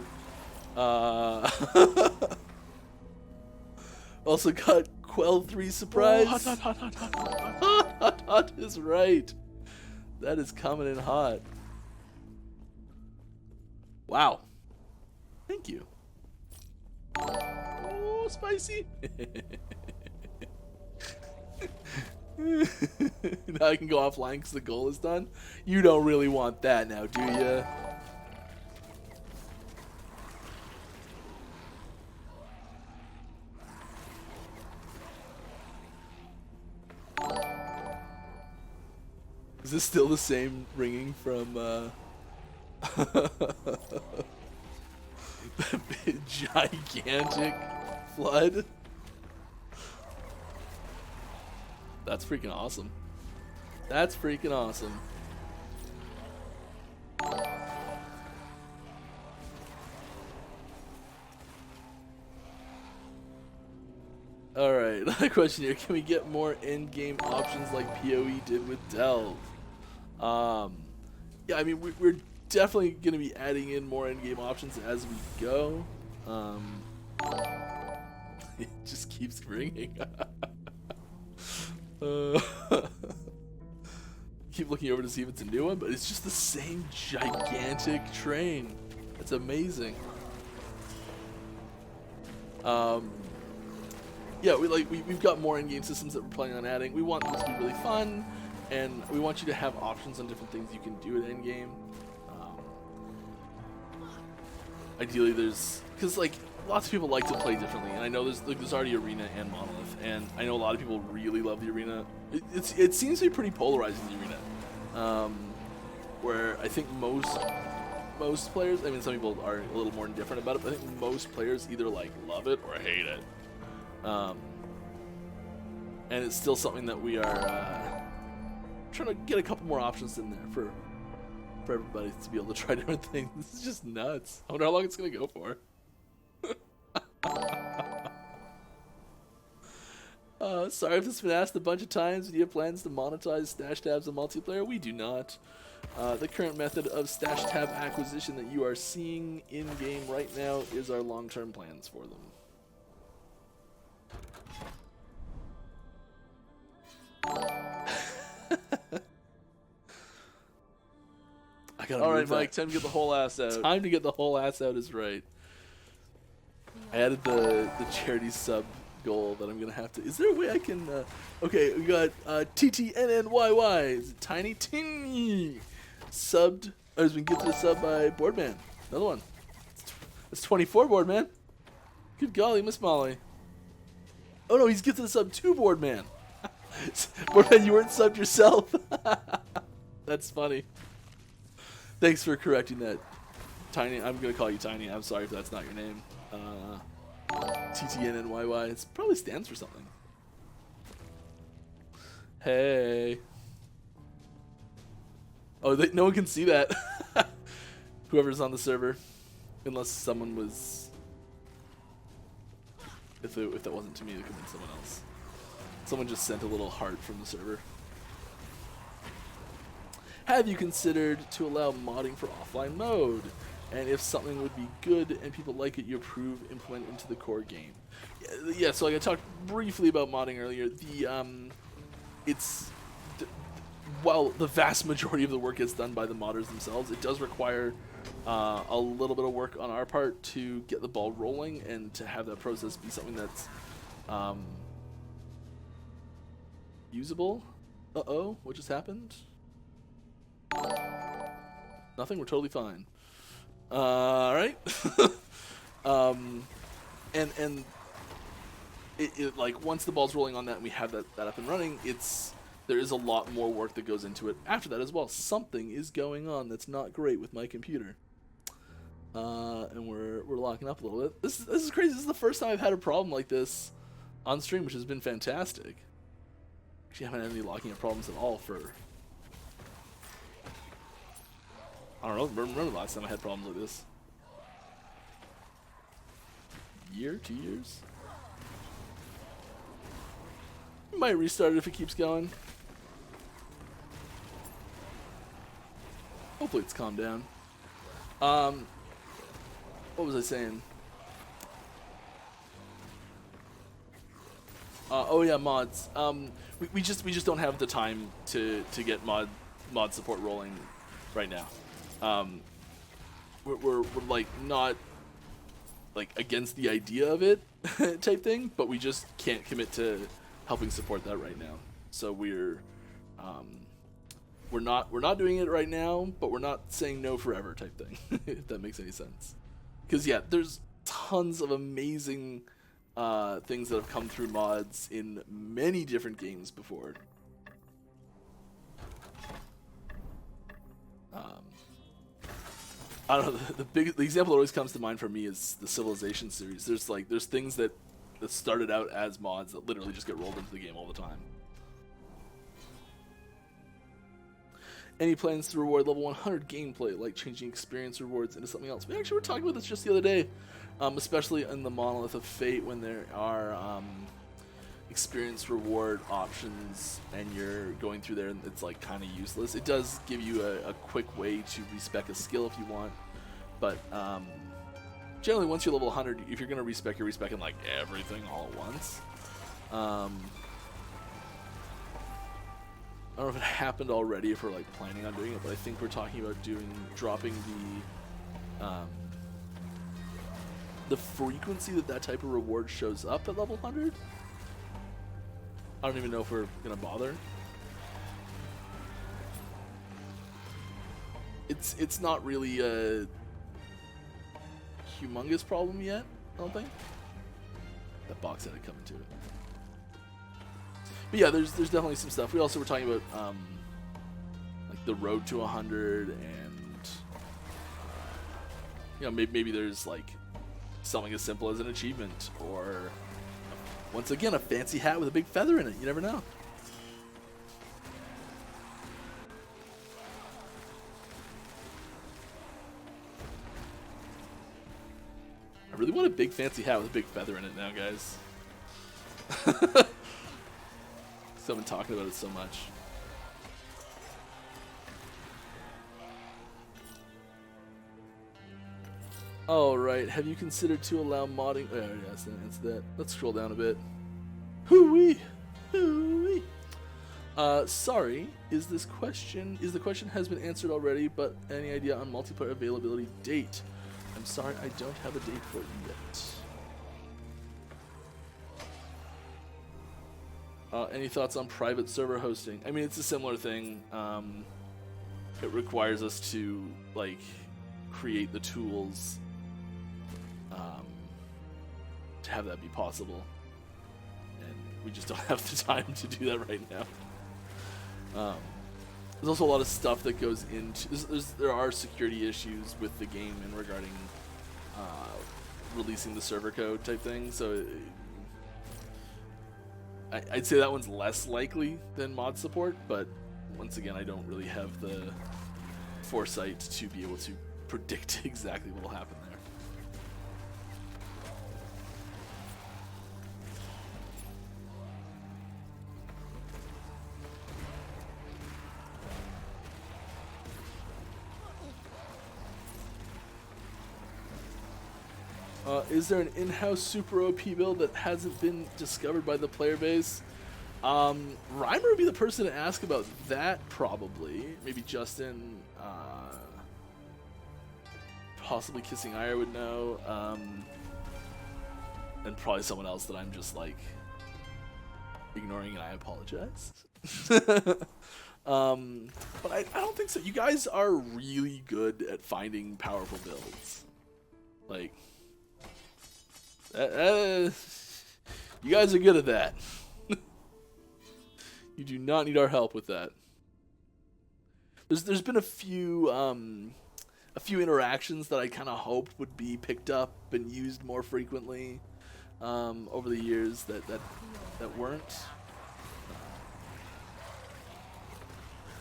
Also got Quell 3 surprise. Oh, hot is right. That is coming in hot. Wow. Thank you. Oh, spicy. Now I can go offline because the goal is done. You don't really want that now, do you? Is this still the same ringing from the big, gigantic flood? That's freaking awesome. That's freaking awesome. Alright, another question here. Can we get more endgame options like PoE did with Delve? Yeah, I mean, we're definitely going to be adding in more endgame options as we go. It just keeps ringing. Keep looking over to see if it's a new one, but it's just the same gigantic train. It's amazing. Yeah, we've got more in-game systems that we're planning on adding. We want this to be really fun, and we want you to have options on different things you can do at endgame. Ideally, because like lots of people like to play differently, and I know there's already Arena and Monolith, and I know a lot of people really love the Arena. It seems to be pretty polarizing, the Arena, where I think most players, I mean, some people are a little more indifferent about it, but I think most players either like love it or hate it. And it's still something that we are trying to get a couple more options in there for everybody to be able to try different things. This is just nuts. I wonder how long it's gonna go for. Sorry if it's been asked a bunch of times. Do you have plans to monetize stash tabs in multiplayer? We do not. The current method of stash tab acquisition that you are seeing in game right now is our long-term plans for them. Alright, Mike, time to get the whole ass out. Time to get the whole ass out is right. I added the charity sub goal that I'm gonna have to. Is there a way I can? Okay, we got TTNNYY. Is it Tiny Ting subbed? Or as we get to the sub by Boardman. Another one. It's 24 Boardman. Good golly, Miss Molly. Oh no, he's gifted the sub to Boardman. Boardman, you weren't subbed yourself. That's funny. Thanks for correcting that, Tiny. I'm gonna call you Tiny. I'm sorry if that's not your name. TTNNYY. It probably stands for something. Hey. Oh, no one can see that. Whoever's on the server, unless someone was. If that wasn't to me, it could have been someone else. Someone just sent a little heart from the server. Have you considered to allow modding for offline mode? And if something would be good and people like it, you approve, implement into the core game. Yeah, so like I talked briefly about modding earlier. While the vast majority of the work gets done by the modders themselves, it does require a little bit of work on our part to get the ball rolling and to have that process be something that's usable. Uh-oh, what just happened? Nothing, we're totally fine. Alright. And it like once the ball's rolling on that and we have that up and running, there is a lot more work that goes into it after that as well. Something is going on that's not great with my computer. And we're locking up a little bit. This is crazy. This is the first time I've had a problem like this on stream, which has been fantastic. Actually, I haven't had any locking up problems at all for... I don't know. Remember the last time I had problems like this? Year? 2 years? Might restart it if it keeps going. Hopefully it's calmed down. What was I saying? Oh yeah, mods. We just don't have the time to get mod support rolling right now. We're like not like against the idea of it type thing, but we just can't commit to helping support that right now. So we're not doing it right now, but we're not saying no forever type thing. If that makes any sense. Because yeah, there's tons of amazing things that have come through mods in many different games before. I don't know. The example that always comes to mind for me is the Civilization series. There's things that started out as mods that literally just get rolled into the game all the time. Any plans to reward level 100 gameplay, like changing experience rewards into something else? We actually were talking about this just the other day, especially in the Monolith of Fate when there are experience reward options and you're going through there and it's like kind of useless. It does give you a quick way to respec a skill if you want, but generally once you're level 100, if you're going to respec, you're respecing like everything all at once. I don't know if it happened already, if we're like planning on doing it, but I think we're talking about dropping the frequency that type of reward shows up at level 100. I don't even know if we're gonna bother. It's not really a humongous problem yet, I don't think. That box had it coming to it. But yeah, there's definitely some stuff. We also were talking about like the road to 100, and you know, maybe there's like something as simple as an achievement, or once again a fancy hat with a big feather in it. You never know. I really want a big fancy hat with a big feather in it now, guys. I've been talking about it so much. All right, have you considered to allow modding? Oh, yes, that's that. Let's scroll down a bit. Hoo-wee, hoo-wee. Sorry, is the question has been answered already? But any idea on multiplayer availability date? I'm sorry, I don't have a date for it yet. Any thoughts on private server hosting? I mean, it's a similar thing. It requires us to like create the tools to have that be possible, and we just don't have the time to do that right now. There's also a lot of stuff that goes into. There are security issues with the game and regarding releasing the server code type thing. So. I'd say that one's less likely than mod support, but once again, I don't really have the foresight to be able to predict exactly what will happen there. Is there an in-house super OP build that hasn't been discovered by the player base? Reimer would be the person to ask about that, probably. Maybe Justin, possibly Kissing Ire would know, and probably someone else that I'm just like ignoring, and I apologize. But I don't think so. You guys are really good at finding powerful builds. Like, you guys are good at that. You do not need our help with that. There's been a few a few interactions that I kind of hoped would be picked up and used more frequently over the years that weren't.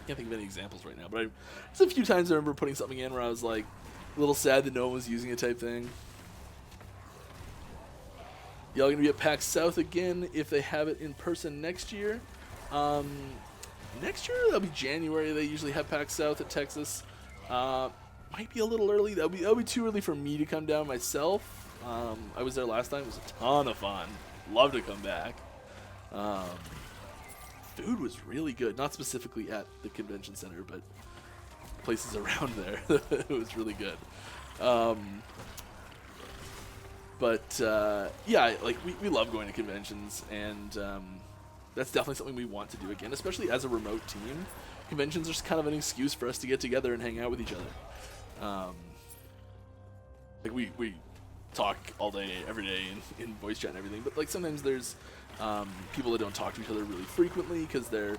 I can't think of any examples right now, but there's a few times I remember putting something in where I was like a little sad that no one was using it type thing. Y'all gonna be at PAX South again if they have it in person next year. Next year that'll be January. They usually have PAX South at Texas. Might be a little early. That'll be too early for me to come down myself. I was there last time. It was a ton of fun. Love to come back. Food was really good. Not specifically at the convention center, but places around there. It was really good. Yeah, like we love going to conventions, and that's definitely something we want to do again, especially as a remote team. Conventions are just kind of an excuse for us to get together and hang out with each other. Like we talk all day, every day in voice chat and everything, but like sometimes there's people that don't talk to each other really frequently because they're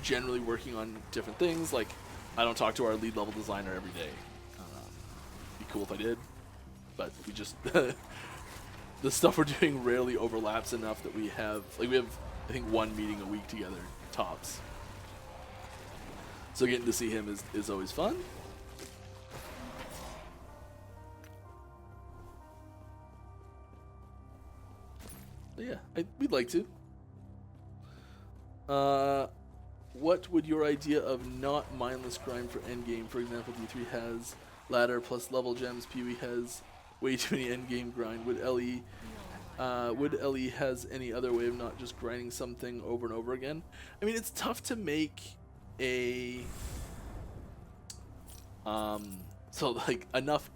generally working on different things. Like I don't talk to our lead level designer every day. Be cool if I did, but we just the stuff we're doing rarely overlaps enough that we have I think one meeting a week together tops. So getting to see him is always fun. But yeah, we'd like to. What would your idea of not mindless grind for endgame? For example, D3 has ladder plus level gems. PoE has way too many endgame grind. Would LE has any other way of not just grinding something over and over again? I mean, it's tough to make a so like enough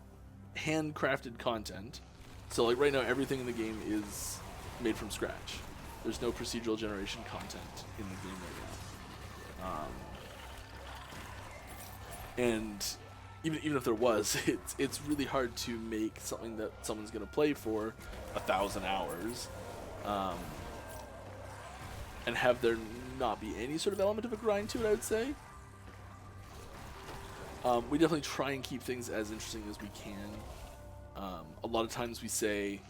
handcrafted content. So like right now everything in the game is made from scratch. There's no procedural generation content in the game right now. And even if there was, it's really hard to make something that someone's gonna play for 1,000 hours, and have there not be any sort of element of a grind to it. I would say. We definitely try and keep things as interesting as we can. A lot of times we say,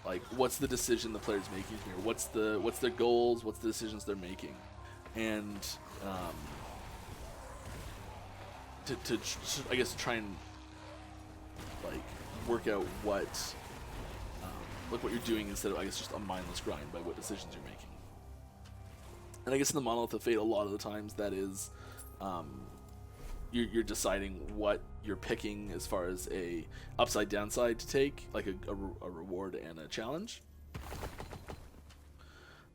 like, what's the decision the player's making here? What's their goals? What's the decisions they're making? And to I guess try and like work out what you're doing instead of I guess just a mindless grind by what decisions you're making. And I guess in the Monolith of Fate, a lot of the times that is you're deciding what you're picking as far as a upside downside to take, like a reward and a challenge.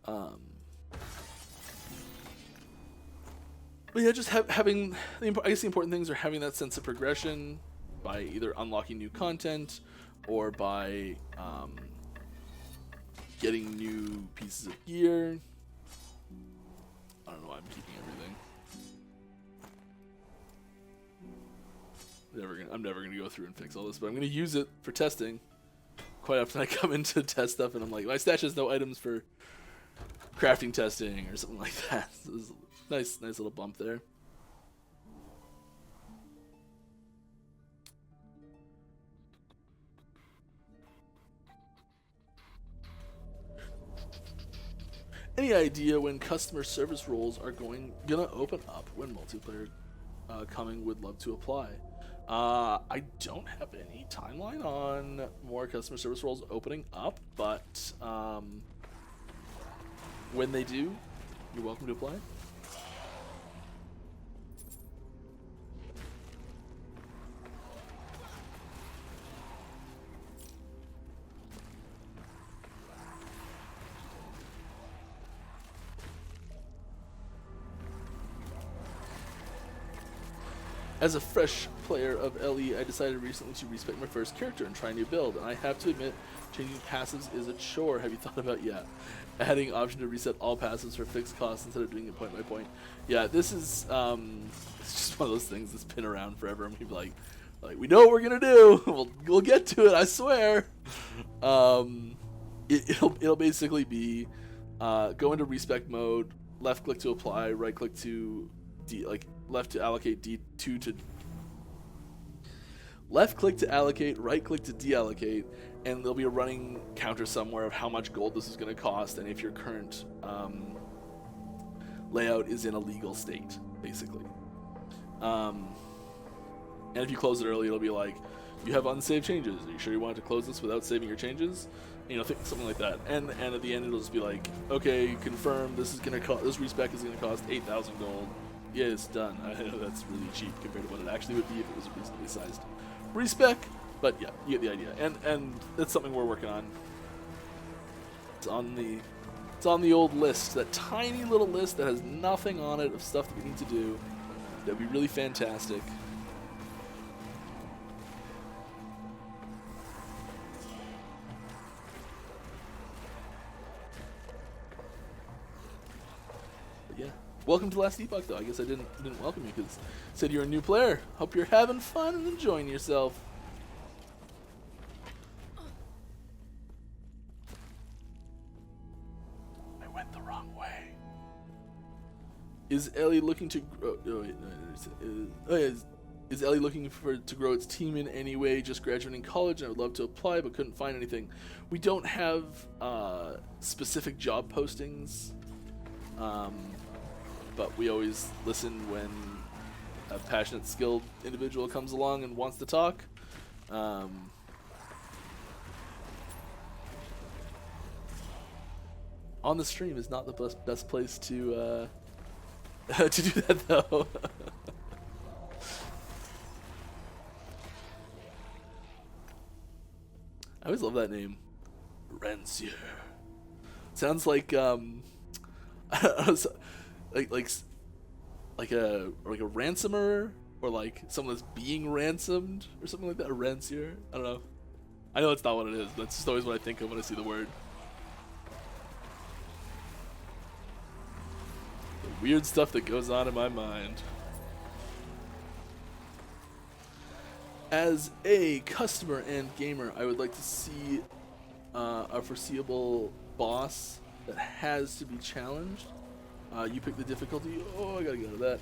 But yeah, just having I guess the important things are having that sense of progression by either unlocking new content or by getting new pieces of gear. I don't know why I'm keeping everything. I'm never gonna go through and fix all this, but I'm gonna use it for testing. Quite often I come in to test stuff and I'm like, my stash has no items for crafting testing or something like that. So this is a nice little bump there. Any idea when customer service roles are gonna open up? When multiplayer coming? Would love to apply. I don't have any timeline on more customer service roles opening up, but when they do, you're welcome to apply. As a fresh player of LE, I decided recently to respec my first character and try a new build, and I have to admit, changing passives is a chore. Have you thought about adding option to reset all passives for fixed costs instead of doing it point by point? Yeah, this is it's just one of those things that's been around forever, and we're like we know what we're gonna do. We'll get to it, I swear. It'll basically be go into respec mode, left click to apply, right click to left to allocate D2 to left click to allocate, right click to deallocate, and there'll be a running counter somewhere of how much gold this is going to cost and if your current layout is in a legal state, basically. And if you close it early, it'll be like, you have unsaved changes. Are you sure you want to close this without saving your changes? You know, something like that. And at the end, it'll just be like, okay, confirm this is gonna cost. This respec is gonna cost 8,000 gold. Yeah, it's done. I know that's really cheap compared to what it actually would be if it was a reasonably sized respec. But yeah, you get the idea. And that's something we're working on. It's on the old list, that tiny little list that has nothing on it of stuff that we need to do. That'd be really fantastic. Yeah. Welcome to Last Epoch, though. I guess I didn't welcome you because I said you're a new player. Hope you're having fun and enjoying yourself. I went the wrong way. Is Ellie looking to grow? Oh, wait, no, is Ellie looking to grow its team in any way? Just graduating college, and I would love to apply, but couldn't find anything. We don't have specific job postings. But we always listen when a passionate, skilled individual comes along and wants to talk. On the stream is not the best place to to do that, though. I always love that name, Rancier. Sounds like like a ransomer, or like someone that's being ransomed or something like that. A rancier. I don't know. I know it's not what it is, but it's just always what I think of when I see the word. The weird stuff that goes on in my mind. As a customer and gamer, I would like to see a foreseeable boss that has to be challenged. You pick the difficulty. Oh, I gotta go to that.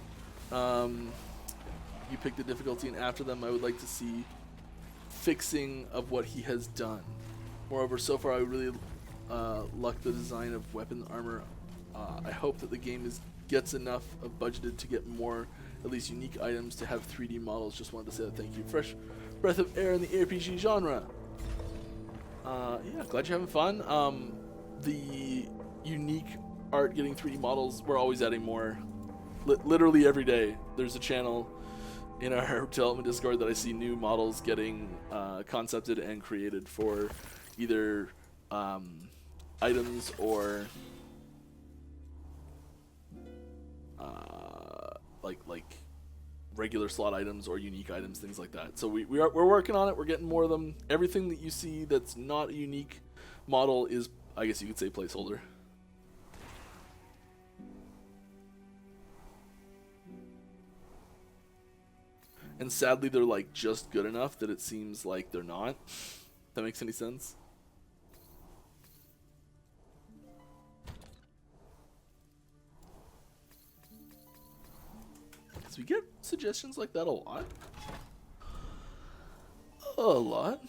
You pick the difficulty, and after them, I would like to see fixing of what he has done. Moreover, so far, I really like the design of weapon armor. I hope that the game gets enough of budgeted to get more, at least unique items to have 3D models. Just wanted to say that thank you. Fresh breath of air in the RPG genre. Yeah, glad you're having fun. The unique art getting 3D models, we're always adding more. Literally every day there's a channel in our development Discord that I see new models getting concepted and created for either items or like regular slot items or unique items, things like that. So we're working on it. We're getting more of them. Everything that you see that's not a unique model is, I guess you could say, placeholder. And sadly, they're like just good enough that it seems like they're not. If that makes any sense? Because we get suggestions like that a lot. A lot.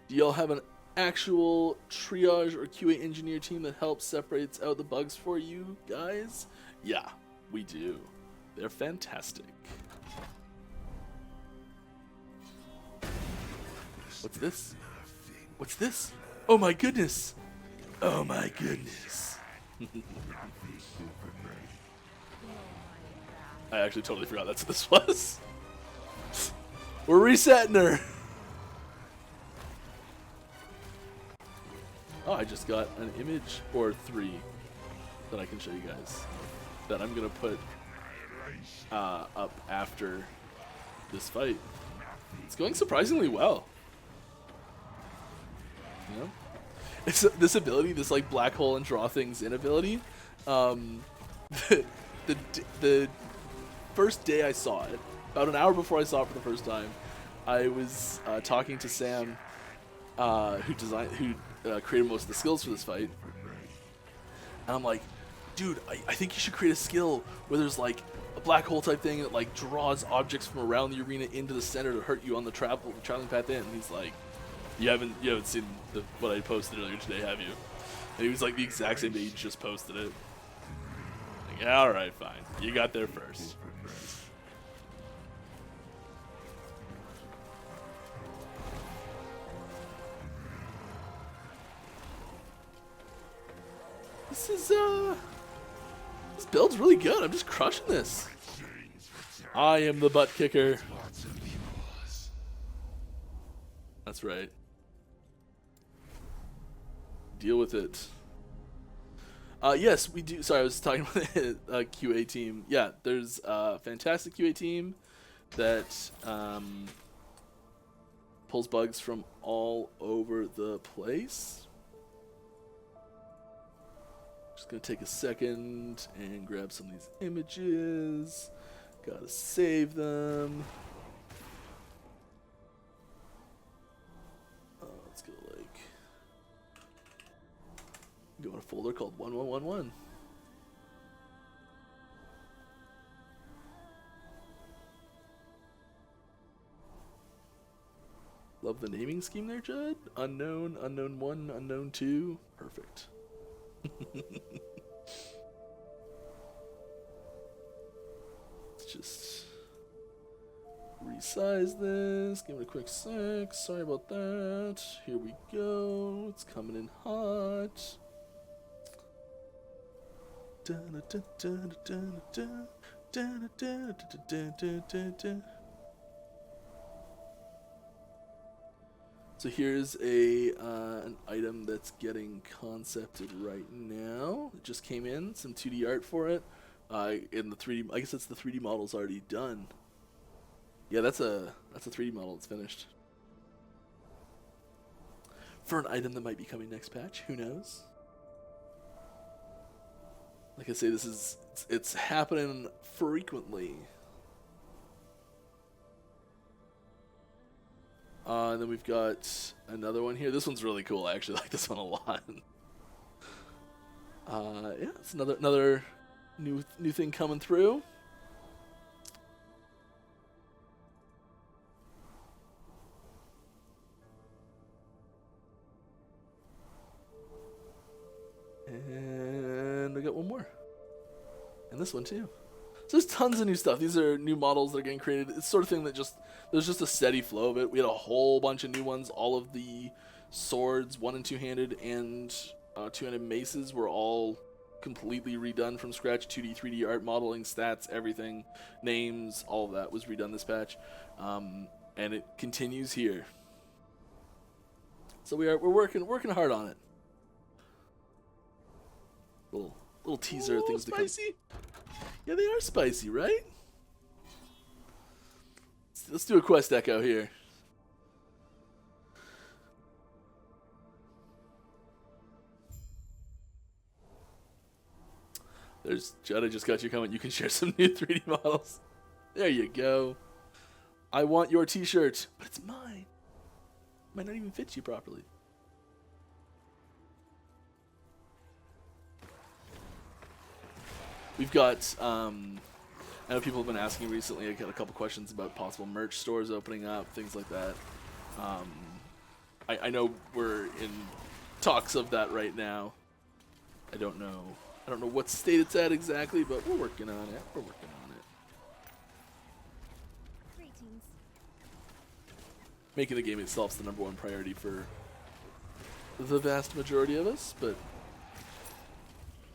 Do y'all have an actual triage or QA engineer team that helps separates out the bugs for you guys? Yeah, we do. They're fantastic. What's this? What's this? Oh my goodness! Oh my goodness! I actually totally forgot that's what this was. We're resetting her. Oh, I just got an image or 3 that I can show you guys that I'm gonna put up after this fight. It's going surprisingly well. You know, it's this ability, this like black hole and draw things in ability. The first day I saw it, about an hour before I saw it for the first time, I was talking to Sam, who created most of the skills for this fight, And I'm like, dude, I think you should create a skill where there's like a black hole type thing that like draws objects from around the arena into the center to hurt you on the traveling path in. And he's like, you haven't seen what I posted earlier today, have you? And he was like the exact same day he just posted it. Like, yeah, all right, fine, you got there first. This build's really good. I'm just crushing this. I am the butt kicker. That's right. Deal with it. Yes, we do. Sorry, I was talking about the QA team. Yeah, there's a fantastic QA team that pulls bugs from all over the place. Just gonna take a second and grab some of these images. Gotta save them. Let's go like go in a folder called 1111. Love the naming scheme there, Judd. Unknown, unknown 1, unknown 2. Perfect. Let's just resize this. Give it a quick sec. Sorry about that. Here we go. It's coming in hot. So here's an item that's getting concepted right now. It just came in, some 2D art for it. In the 3D, I guess that's the 3D model's already done. Yeah, that's a 3D model that's finished. For an item that might be coming next patch, who knows? Like I say, it's happening frequently. And then we've got another one here. This one's really cool. I actually like this one a lot. Yeah, it's another new thing coming through. And I got one more. And this one too. So there's tons of new stuff. These are new models that are getting created. It's sort of thing that there's just a steady flow of it. We had a whole bunch of new ones. All of the swords, 1- and 2-handed, and 2-handed maces were all completely redone from scratch. 2D, 3D art modeling, stats, everything, names, all of that was redone this patch, and it continues here. So we're working hard on it. Little teaser things spicy. To come. Yeah, they are spicy, right? Let's do a quest echo here. There's Judd. I just got your comment. You can share some new 3D models. There you go. I want your T-shirt, but it's mine. Might not even fit you properly. We've got, I know people have been asking recently, I got a couple questions about possible merch stores opening up, things like that. I know we're in talks of that right now. I don't know what state it's at exactly, but we're working on it. Greetings. Making the game itself is the #1 priority for the vast majority of us, but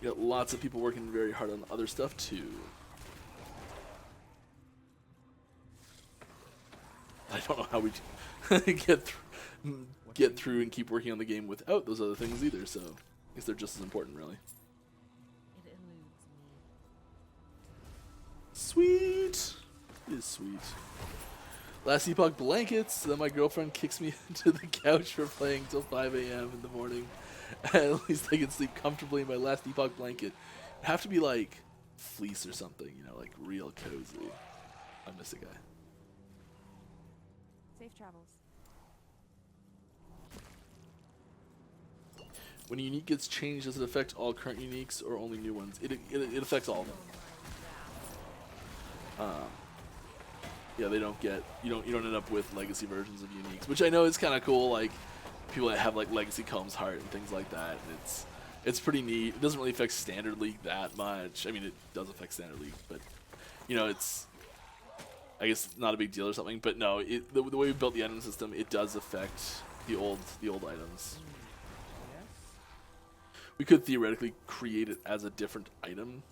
we got lots of people working very hard on other stuff too. I don't know how we get through and keep working on the game without those other things either, so I guess they're just as important, really. It eludes me. Sweet. It is sweet. Last Epoch blankets, then my girlfriend kicks me into the couch for playing till 5 a.m. in the morning. At least I can sleep comfortably in my last Epoch blanket. It'd have to be like fleece or something, like real cozy. I miss a guy. Safe travels. When a unique gets changed, does it affect all current uniques or only new ones? It affects all of them. Yeah, they don't get you don't end up with legacy versions of uniques, which I know is kind of cool. Like people that have like legacy Combs Heart and things like that. It's pretty neat. It doesn't really affect standard league that much. I mean, it does affect standard league, but you know, it's I guess not a big deal or something. But no, the way we built the item system, it does affect the old items. We could theoretically create it as a different item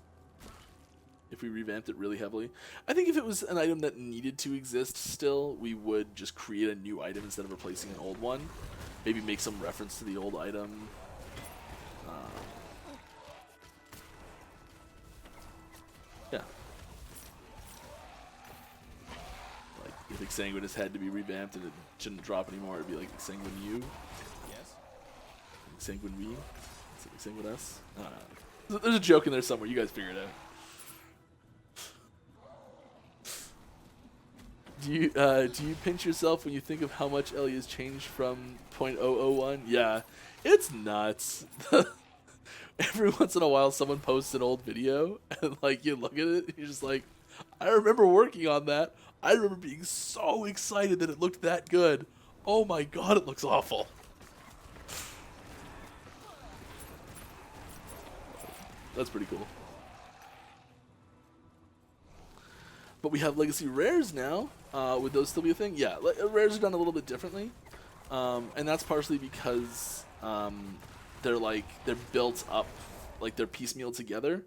if we revamped it really heavily. I think if it was an item that needed to exist still, we would just create a new item instead of replacing an old one. Maybe make some reference to the old item. Yeah. Like, if Exsanguinous had to be revamped and it shouldn't drop anymore, it'd be like Exsanguin U. Yes. Exsanguin V. Exsanguin S. There's a joke in there somewhere. You guys figure it out. Do you pinch yourself when you think of how much Ellie has changed from 0.001? Yeah, it's nuts. Every once in a while, someone posts an old video, and like you look at it, and you're just like, I remember working on that. I remember being so excited that it looked that good. Oh my god, it looks awful. That's pretty cool. But we have legacy rares now. Would those still be a thing? Yeah, rares are done a little bit differently, and that's partially because they're built up, like they're piecemeal together.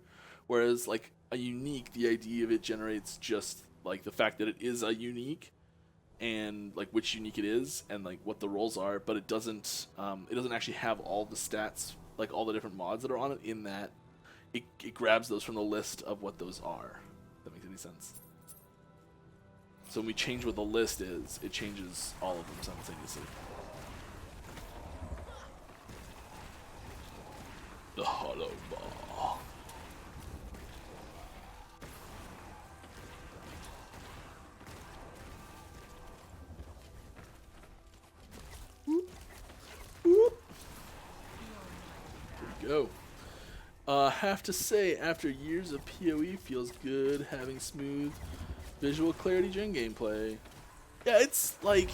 Whereas like a unique, the idea of it generates just like the fact that it is a unique, and like which unique it is, and like what the roles are. But it doesn't actually have all the stats, like all the different mods that are on it. In that, it grabs those from the list of what those are. If that makes any sense. So when we change what the list is, it changes all of them simultaneously. The hollow ball. Whoop. Whoop. There we go. Have to say, after years of PoE, feels good having smooth visual clarity during gameplay. Yeah, it's like,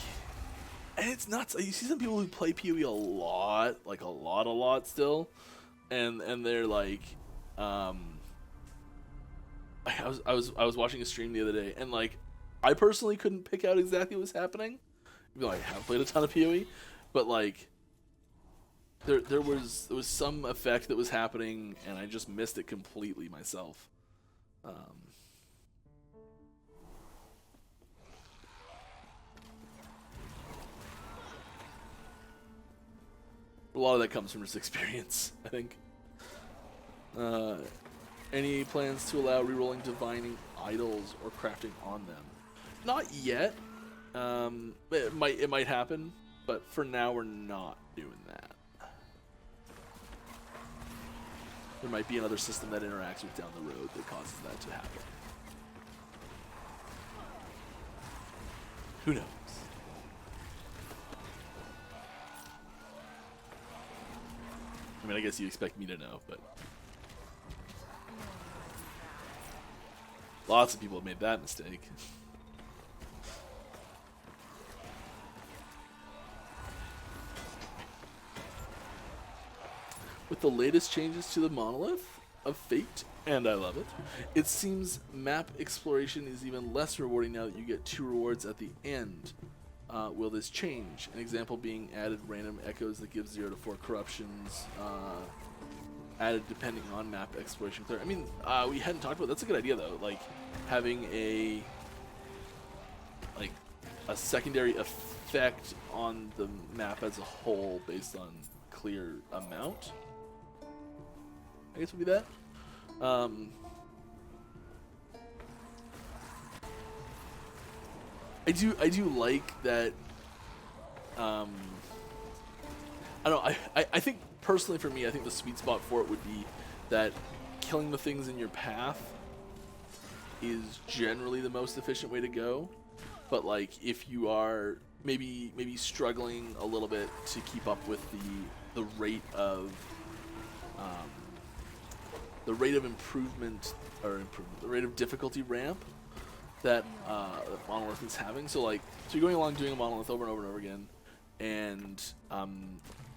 and it's nuts. You see some people who play PoE a lot, like a lot still, and they're like, I was watching a stream the other day, and like, I personally couldn't pick out exactly what was happening, even though I have played a ton of PoE, but like, there was some effect that was happening, and I just missed it completely myself. A lot of that comes from just experience, I think. Any plans to allow rerolling divining idols or crafting on them? Not yet. It might happen, but for now we're not doing that. There might be another system that interacts with down the road that causes that to happen. Who knows? I mean, I guess you expect me to know, but lots of people have made that mistake. With the latest changes to the Monolith of Fate, and I love it, it seems map exploration is even less rewarding now that you get 2 rewards at the end. Will this change? An example being added random echoes that give 0 to 4 corruptions, added depending on map exploration. I mean, we hadn't talked about, that's a good idea though, like having a secondary effect on the map as a whole based on clear amount. I guess would be that. I do like that. I don't know. I think personally for me, I think the sweet spot for it would be that killing the things in your path is generally the most efficient way to go. But like if you are maybe struggling a little bit to keep up with the rate of improvement, the rate of difficulty ramp that Monolith is having. So like, so you're going along doing a Monolith over and over and over again, and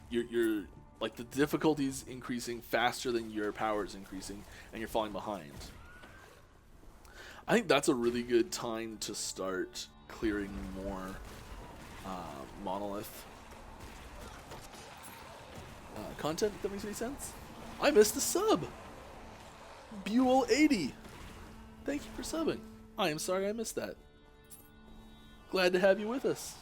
you're like, the difficulty's increasing faster than your power is increasing, and you're falling behind. I think that's a really good time to start clearing more Monolith content, if that makes any sense. I missed a sub! Buell80! Thank you for subbing. I am sorry I missed that. Glad to have you with us.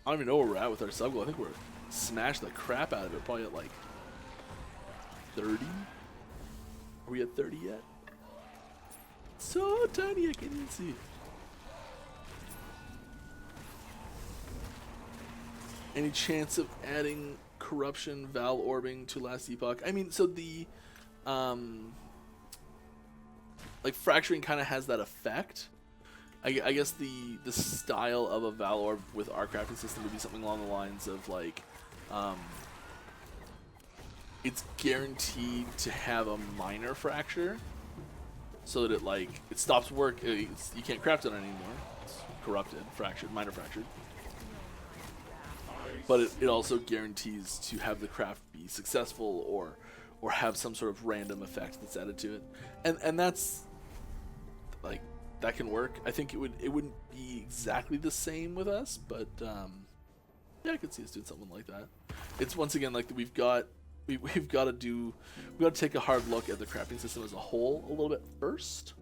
I don't even know where we're at with our sub goal. I think we're smashed the crap out of it. Probably at like 30? Are we at 30 yet? So tiny I can't even see. Any chance of adding corruption, Val orbing to last Epoch? I mean, so the like, fracturing kind of has that effect. I guess the style of a Val orb with our crafting system would be something along the lines of like, it's guaranteed to have a minor fracture, so that it stops work. You can't craft it anymore. It's corrupted, fractured, minor fractured. But it also guarantees to have the craft be successful or have some sort of random effect that's added to it, and that's like, that can work. I think it wouldn't be exactly the same with us, but yeah, I could see us doing something like that. It's, once again, like, we've got to take a hard look at the crafting system as a whole a little bit first.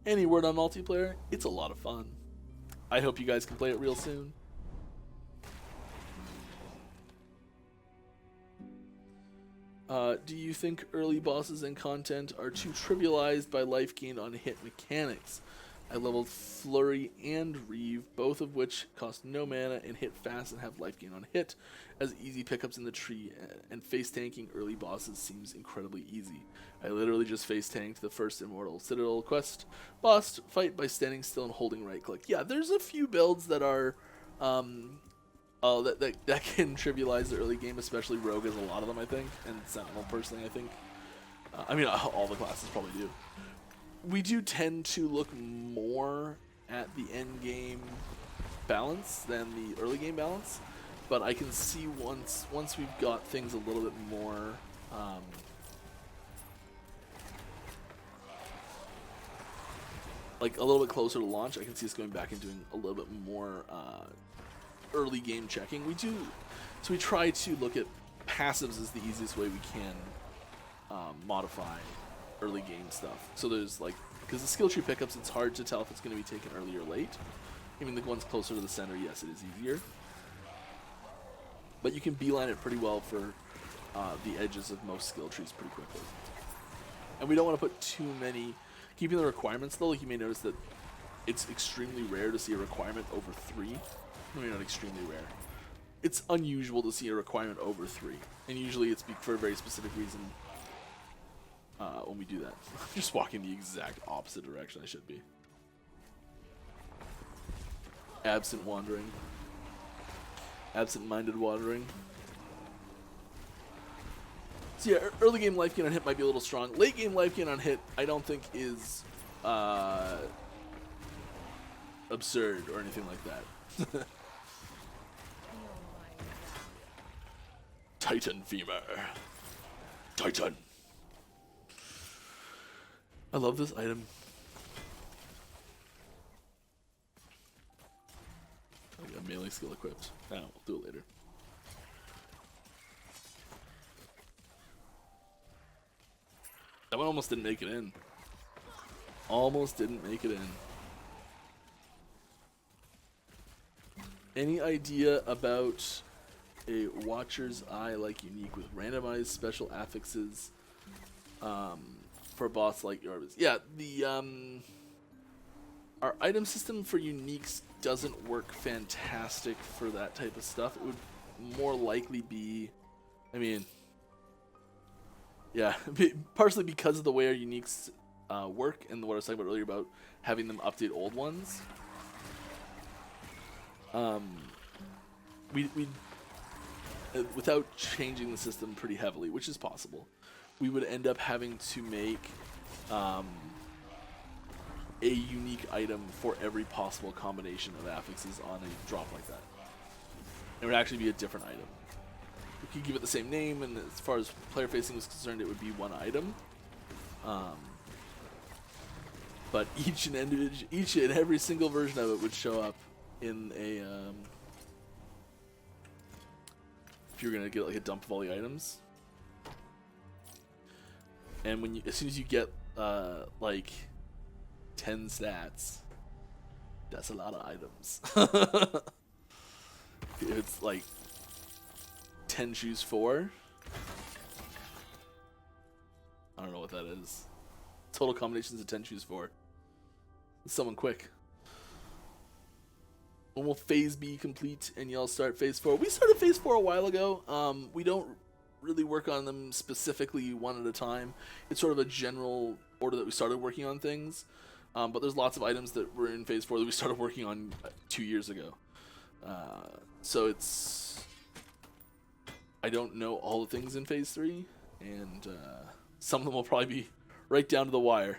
Any word on multiplayer? It's a lot of fun. I hope you guys can play it real soon. Do you think early bosses and content are too trivialized by life gain on hit mechanics? I leveled Flurry and Reeve, both of which cost no mana and hit fast and have life gain on hit as easy pickups in the tree, and face tanking early bosses seems incredibly easy. I literally just face tanked the first Immortal Citadel quest boss fight by standing still and holding right click. Yeah, there's a few builds that are that can trivialize the early game, especially Rogue has a lot of them, I think, and Sentinel personally, I think. I mean, all the classes probably do. We do tend to look more at the end game balance than the early game balance, but I can see once we've got things a little bit more like a little bit closer to launch, I can see us going back and doing a little bit more early game checking. So we try to look at passives as the easiest way we can modify early game stuff. So there's like, because the skill tree pickups, it's hard to tell if it's going to be taken early or late. Even the ones closer to the center, yes, it is easier. But you can beeline it pretty well for the edges of most skill trees pretty quickly. And we don't want to put too many, keeping the requirements though, like you may notice that it's extremely rare to see a requirement over 3. Maybe not extremely rare. It's unusual to see a requirement over 3. And usually it's for a very specific reason when we do that. I'm just walking the exact opposite direction I should be. Absent wandering. Absent-minded wandering. So yeah, early game life gain on hit might be a little strong. Late game life gain on hit, I don't think is absurd or anything like that. Titan femur. Titan. I love this item. I got melee skill equipped. We'll do it later. That one almost didn't make it in. Almost didn't make it in. Any idea about a Watcher's Eye like unique with randomized special affixes for a boss like yours? Yeah, the our item system for uniques doesn't work fantastic for that type of stuff. It would more likely be, I mean, yeah, partially because of the way our uniques work and what I was talking about earlier about having them update old ones. we without changing the system pretty heavily, which is possible, we would end up having to make a unique item for every possible combination of affixes on a drop like that. It would actually be a different item. We could give it the same name, and as far as player facing was concerned, it would be one item. But each and every single version of it would show up in a if you're gonna get like a dump of all the items. And when as soon as you get like 10 stats, that's a lot of items. It's like 10 choose 4. I don't know what that is. Total combinations of 10 choose 4. Someone quick. When will phase B complete and y'all start phase 4? We started phase 4 a while ago. We don't really work on them specifically one at a time. It's sort of a general order that we started working on things. But there's lots of items that were in phase 4 that we started working on 2 years ago. So it's... I don't know all the things in phase 3, and some of them will probably be right down to the wire.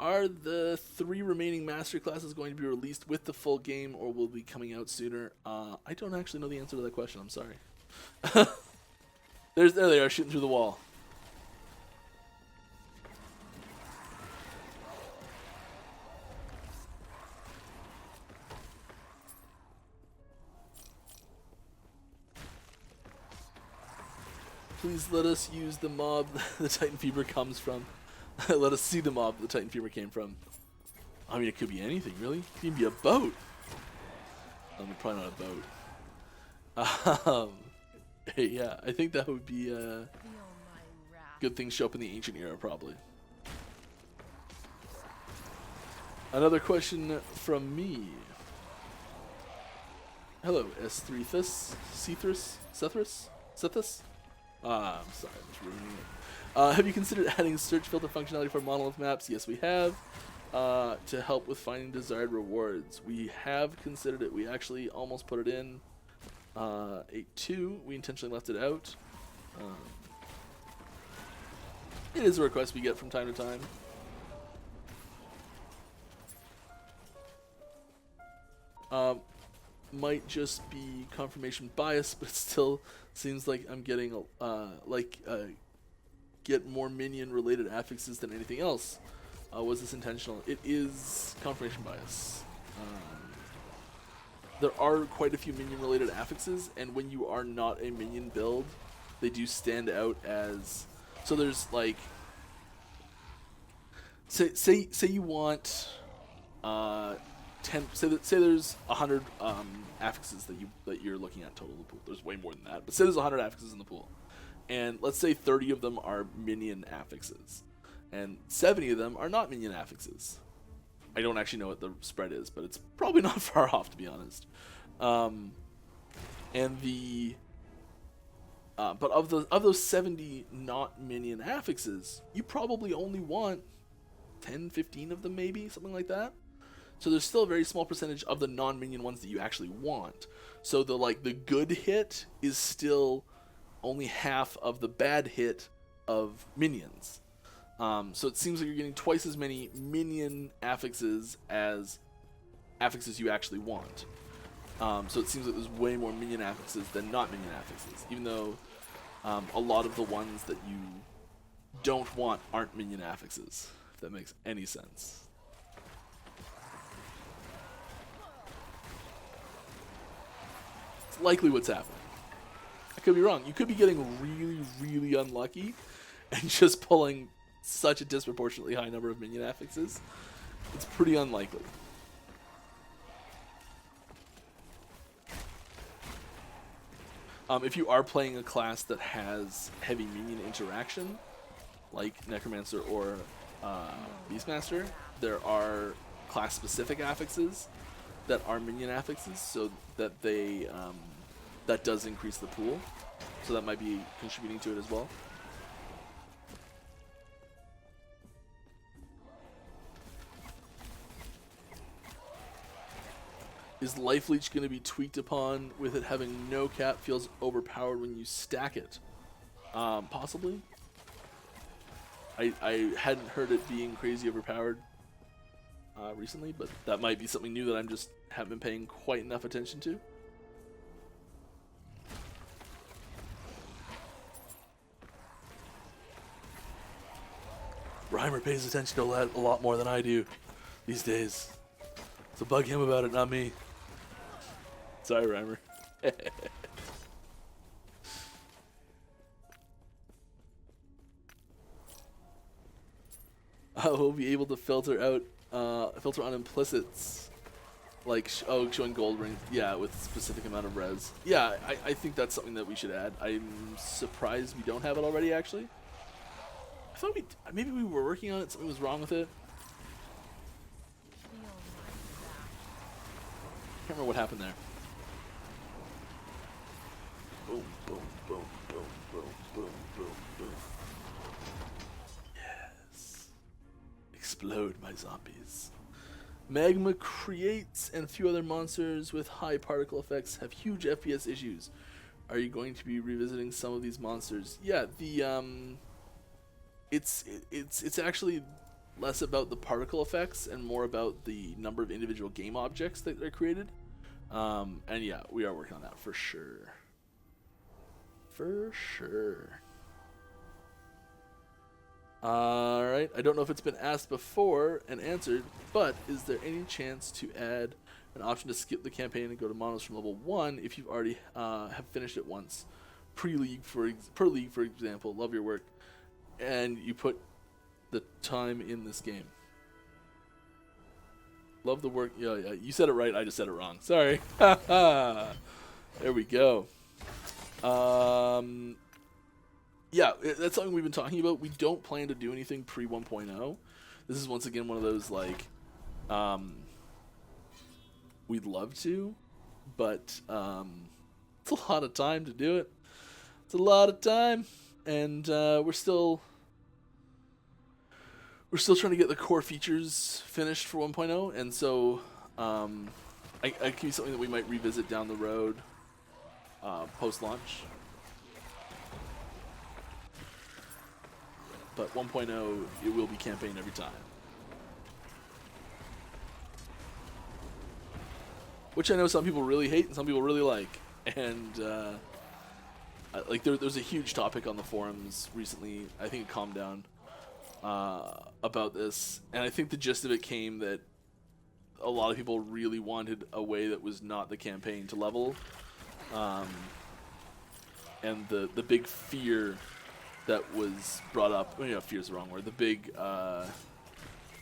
Are the 3 remaining master classes going to be released with the full game, or will be coming out sooner? I don't actually know the answer to that question. I'm sorry. There they are, shooting through the wall. Please let us use the mob the Titan Fever comes from. Let us see the mob the Titan Fever came from. I mean, it could be anything, really. It could even be a boat. Probably not a boat. Yeah, I think that would be good things show up in the ancient era, probably. Another question from me. Hello, S3thus, Sethus? I'm sorry, I'm just ruining it. Have you considered adding search filter functionality for Monolith maps? Yes, we have. To help with finding desired rewards. We have considered it. We actually almost put it in 8.2. We intentionally left it out. It is a request we get from time to time. Might just be confirmation bias, but it still seems like I'm getting get more minion related affixes than anything else. Was this intentional? It is confirmation bias. There are quite a few minion related affixes, and when you are not a minion build, they do stand out as... So there's like... Say you want 10... Say there's 100 affixes that you're looking at total in the pool. There's way more than that, but say there's 100 affixes in the pool. And let's say 30 of them are minion affixes. And 70 of them are not minion affixes. I don't actually know what the spread is, but it's probably not far off, to be honest. But of those 70 not minion affixes, you probably only want 10, 15 of them, maybe something like that. So there's still a very small percentage of the non-minion ones that you actually want. So the good hit is still only half of the bad hit of minions. So it seems like you're getting twice as many minion affixes as affixes you actually want. So it seems like there's way more minion affixes than not minion affixes, even though a lot of the ones that you don't want aren't minion affixes, if that makes any sense. It's likely what's happening. I could be wrong. You could be getting really, really unlucky and just pulling such a disproportionately high number of minion affixes. It's pretty unlikely. If you are playing a class that has heavy minion interaction, like Necromancer or Beastmaster, there are class-specific affixes that are minion affixes, so that they that does increase the pool. So that might be contributing to it as well. Is Life Leech going to be tweaked upon with it having no cap? Feels overpowered when you stack it. Possibly. I hadn't heard it being crazy overpowered recently, but that might be something new that I'm just haven't been paying quite enough attention to. Reimer pays attention to a lot more than I do these days. So bug him about it, not me. Sorry, Reimer. We'll be able to filter on implicits, like showing gold ring, yeah, with a specific amount of res. Yeah, I think that's something that we should add. I'm surprised we don't have it already. Actually, I thought maybe we were working on it. Something was wrong with it. Can't remember what happened there. Boom, boom, boom, boom, boom, boom, boom, boom. Yes. Explode, my zombies. Magma creates and a few other monsters with high particle effects have huge FPS issues. Are you going to be revisiting some of these monsters? Yeah, it's actually less about the particle effects and more about the number of individual game objects that are created. And yeah, we are working on that for sure. For sure. Alright, I don't know if it's been asked before and answered, but is there any chance to add an option to skip the campaign and go to monos from level 1 if you've already have finished it once? Per league, for example. Love your work. And you put the time in this game. Love the work. Yeah, you said it right. I just said it wrong. Sorry. There we go. Yeah, that's something we've been talking about. We don't plan to do anything pre 1.0. This is once again one of those like, we'd love to, but it's a lot of time to do it. It's a lot of time, and we're still trying to get the core features finished for 1.0, and so I could be something that we might revisit down the road post-launch. But 1.0, it will be campaign every time. Which I know some people really hate and some people really like. And like there's a huge topic on the forums recently, I think it calmed down, about this. And I think the gist of it came that a lot of people really wanted a way that was not the campaign to level. And the big fear that was brought up, fear is the wrong word, the big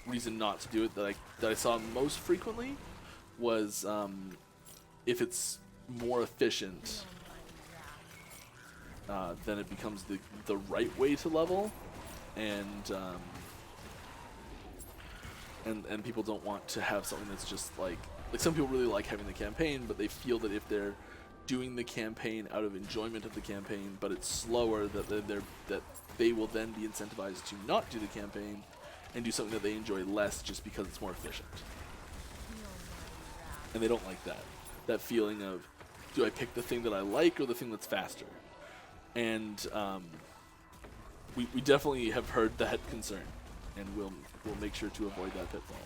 reason not to do it that I saw most frequently was if it's more efficient, then it becomes the right way to level, and people don't want to have something that's just like some people really like having the campaign, but they feel that if they're doing the campaign out of enjoyment of the campaign, but it's slower, that they will then be incentivized to not do the campaign and do something that they enjoy less just because it's more efficient. And they don't like that feeling of, do I pick the thing that I like or the thing that's faster? And we definitely have heard that concern, and we'll make sure to avoid that pitfall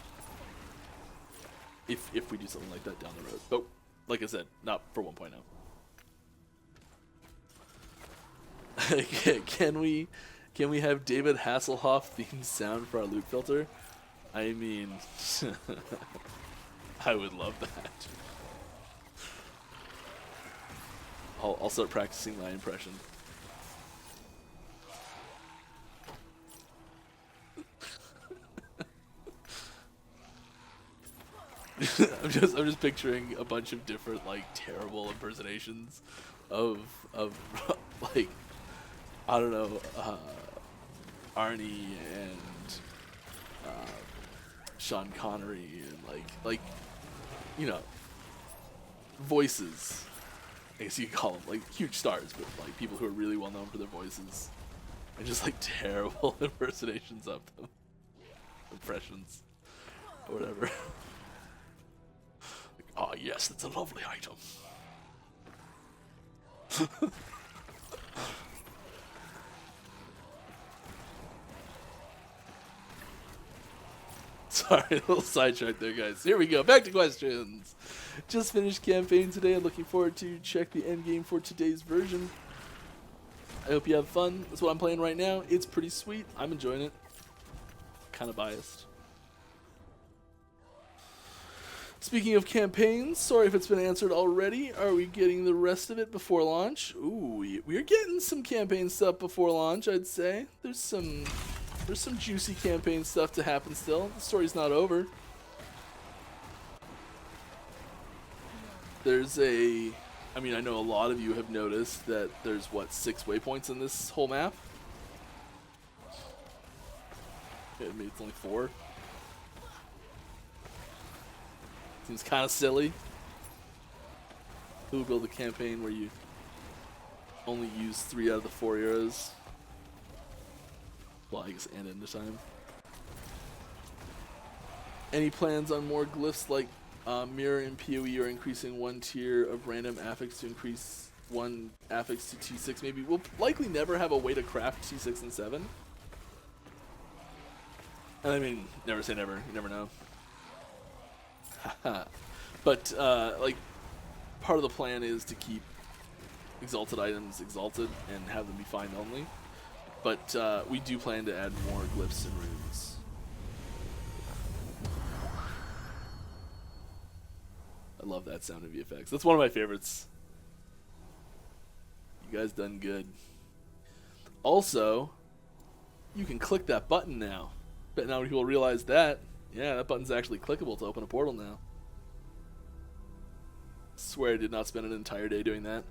if we do something like that down the road. But like I said, not for 1.0. Can we have David Hasselhoff themed sound for our loot filter? I mean, I would love that. I'll start practicing my impression. I'm just picturing a bunch of different like terrible impersonations of like, I don't know, Arnie and Sean Connery and like voices. I guess you could call them like huge stars, but like people who are really well known for their voices, and just like terrible impersonations of them, impressions, or whatever. Ah, yes, that's a lovely item. Sorry, a little sidetrack there, guys. Here we go. Back to questions. Just finished campaign today. I'm looking forward to check the end game for today's version. I hope you have fun. That's what I'm playing right now. It's pretty sweet. I'm enjoying it. Kind of biased. Speaking of campaigns, sorry if it's been answered already. Are we getting the rest of it before launch? Ooh, we're getting some campaign stuff before launch, I'd say. There's some juicy campaign stuff to happen still. The story's not over. I mean, I know a lot of you have noticed that there's, what, 6 waypoints in this whole map? Yeah, maybe it's only 4. Seems kind of silly. Who would build a campaign where you only use 3 out of the 4 eras? Well, I guess and end of time. Any plans on more glyphs like mirror and PoE, or increasing 1 tier of random affix to increase 1 affix to T6 maybe? We'll likely never have a way to craft T6 and 7. And I mean, never say never. You never know. But like, part of the plan is to keep exalted items exalted and have them be find only. But we do plan to add more glyphs and runes. I love that sound of VFX. That's one of my favorites. You guys done good. Also, you can click that button now. Bet now people realize that. Yeah, that button's actually clickable to open a portal now. Swear I did not spend an entire day doing that.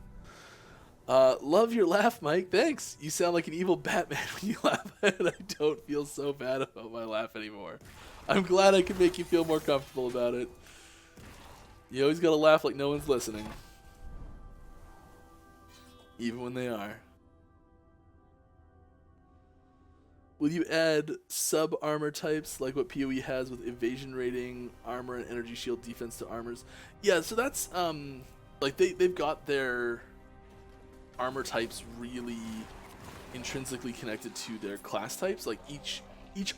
Love your laugh, Mike. Thanks. You sound like an evil Batman when you laugh, and I don't feel so bad about my laugh anymore. I'm glad I could make you feel more comfortable about it. You always gotta laugh like no one's listening. Even when they are. Will you add sub-armor types like what PoE has with evasion rating, armor, and energy shield defense to armors? Yeah, so that's, like, they've got their armor types really intrinsically connected to their class types. Like, each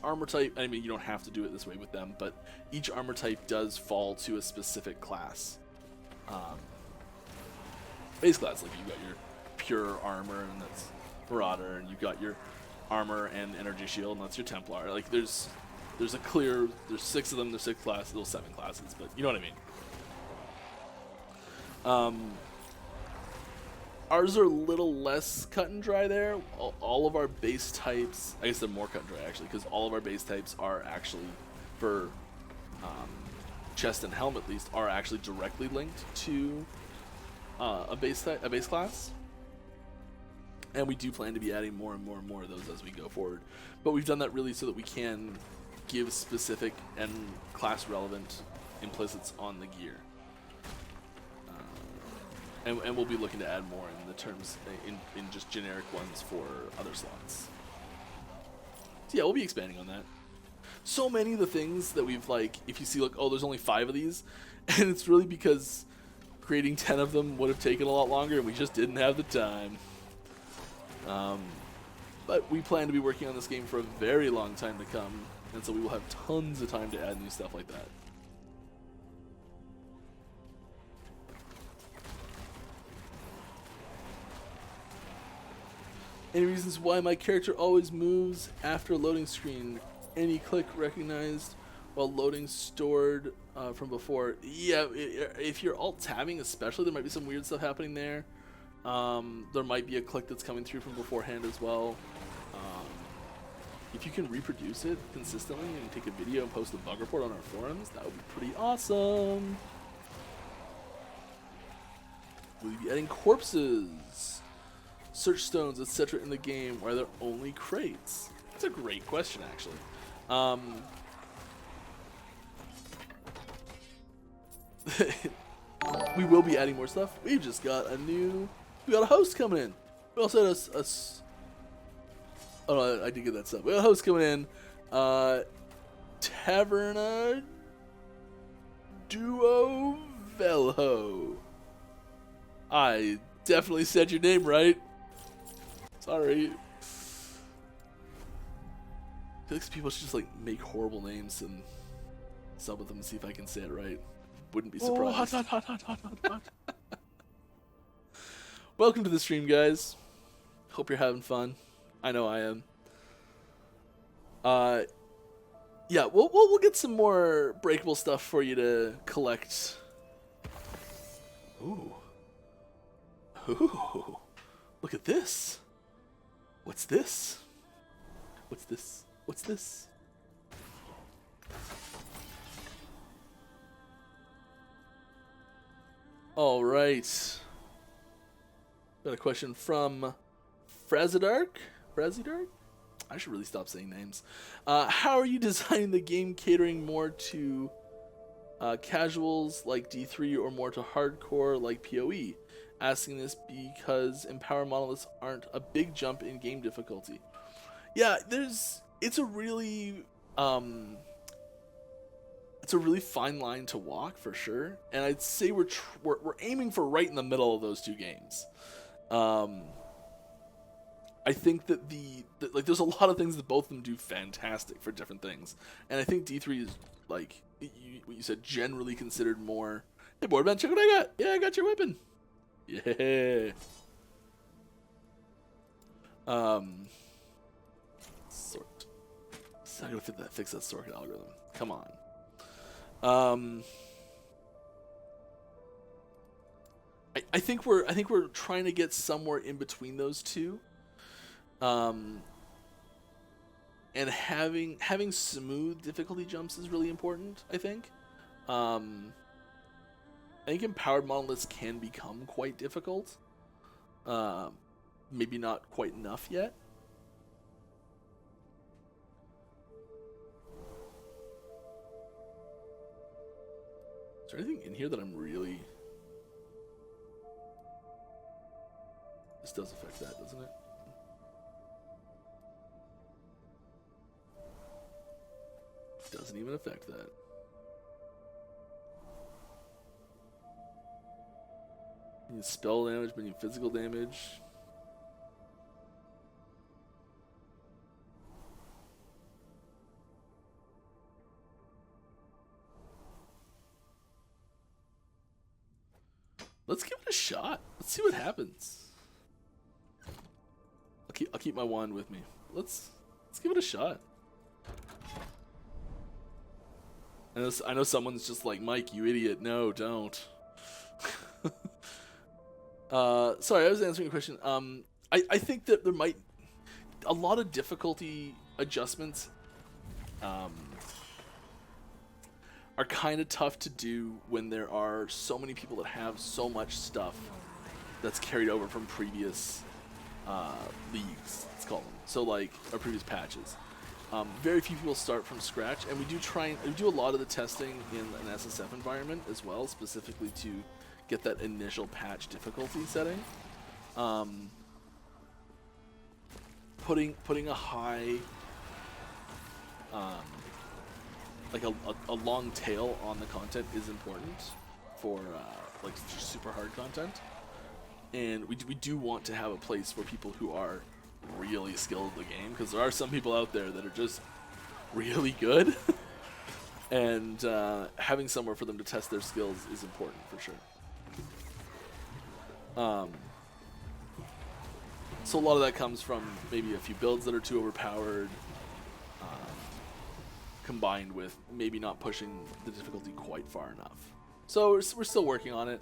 armor type, I mean, you don't have to do it this way with them, but each armor type does fall to a specific class. Base class, like, you've got your pure armor, and that's Marauder, and you've got your armor and energy shield, and that's your Templar. Like, there's a clear, there's 6 of them, there's 6 classes, there's 7 classes, but you know what I mean. Ours are a little less cut and dry there. All of our base types, I guess they're more cut and dry actually, because all of our base types are actually, for chest and helm at least, are actually directly linked to a base class. And we do plan to be adding more and more and more of those as we go forward. But we've done that really so that we can give specific and class relevant implicits on the gear. And we'll be looking to add more in the terms, in just generic ones for other slots. So yeah, we'll be expanding on that. So many of the things that we've, like, if you see, like, oh, there's only 5 of these, and it's really because creating 10 of them would have taken a lot longer and we just didn't have the time. But we plan to be working on this game for a very long time to come, and so we will have tons of time to add new stuff like that. Any reasons why my character always moves after a loading screen? Any click recognized while loading stored from before? Yeah, if you're alt-tabbing especially, there might be some weird stuff happening there. There might be a click that's coming through from beforehand as well. If you can reproduce it consistently and take a video and post a bug report on our forums, that would be pretty awesome. Will you be adding corpses, search stones, etc. in the game, or are there only crates? That's a great question, actually. We will be adding more stuff. We've just got we got a host coming in. We also had oh no, I did get that stuff. We got a host coming in. Taverna Duo Velho. I definitely said your name right. Sorry. I feel like people should just like make horrible names and sub with them and see if I can say it right. Wouldn't be surprised. Oh, hot. Welcome to the stream, guys. Hope you're having fun. I know I am. Yeah, we'll get some more breakable stuff for you to collect. Ooh. Ooh. Look at this. What's this? What's this? What's this? All right. Got a question from Frazidark. Frazidark? I should really stop saying names. How are you designing the game catering more to casuals like D3 or more to hardcore like PoE? Asking this because Empower monoliths aren't a big jump in game difficulty. Yeah, it's a really fine line to walk for sure, and I'd say we're aiming for right in the middle of those two games. I think that like there's a lot of things that both of them do fantastic for different things, and I think D3 is like what you said, generally considered more. Hey, Boardman, check what I got. Yeah, I got your weapon. Yeah. Sort. So I gotta fix that sort algorithm. Come on. I think we're trying to get somewhere in between those two. And having smooth difficulty jumps is really important, I think. I think empowered monoliths can become quite difficult. Maybe not quite enough yet. Is there anything in here that I'm really... This does affect that, doesn't it? Doesn't even affect that. Minion spell damage, minion physical damage. Let's give it a shot. Let's see what happens. I'll keep my wand with me. Let's give it a shot. I know someone's just like, Mike, you idiot. No, don't. Sorry, I was answering a question. I think that there might... A lot of difficulty adjustments are kind of tough to do when there are so many people that have so much stuff that's carried over from previous leagues, let's call them. So like, our previous patches. Very few people start from scratch, and we do a lot of the testing in an SSF environment as well, specifically to get that initial patch difficulty setting. Putting a high, like a long tail on the content is important for like super hard content, and we do want to have a place for people who are really skilled at the game, because there are some people out there that are just really good and having somewhere for them to test their skills is important for sure. So a lot of that comes from maybe a few builds that are too overpowered, combined with maybe not pushing the difficulty quite far enough. So we're still working on it.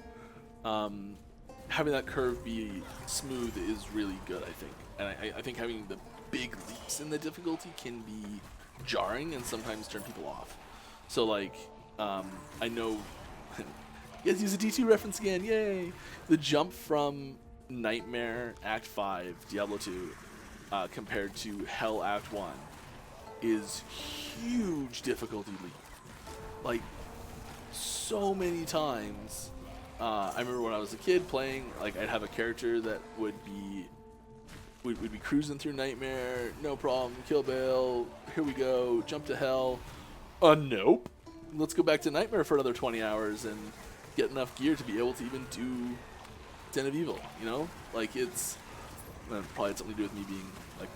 Having that curve be smooth is really good, I think. And I think having the big leaps in the difficulty can be jarring and sometimes turn people off. So like, I know, you guys use a D2 reference again, yay! The jump from Nightmare Act 5, Diablo 2, compared to Hell Act 1 is huge difficulty leap. Like, so many times, I remember when I was a kid playing, like I'd have a character that would be cruising through Nightmare, no problem, kill Bale, here we go, jump to Hell. Nope. Let's go back to Nightmare for another 20 hours and get enough gear to be able to even do Den of Evil, you know? Like, it's... That probably had something to do with me being, like,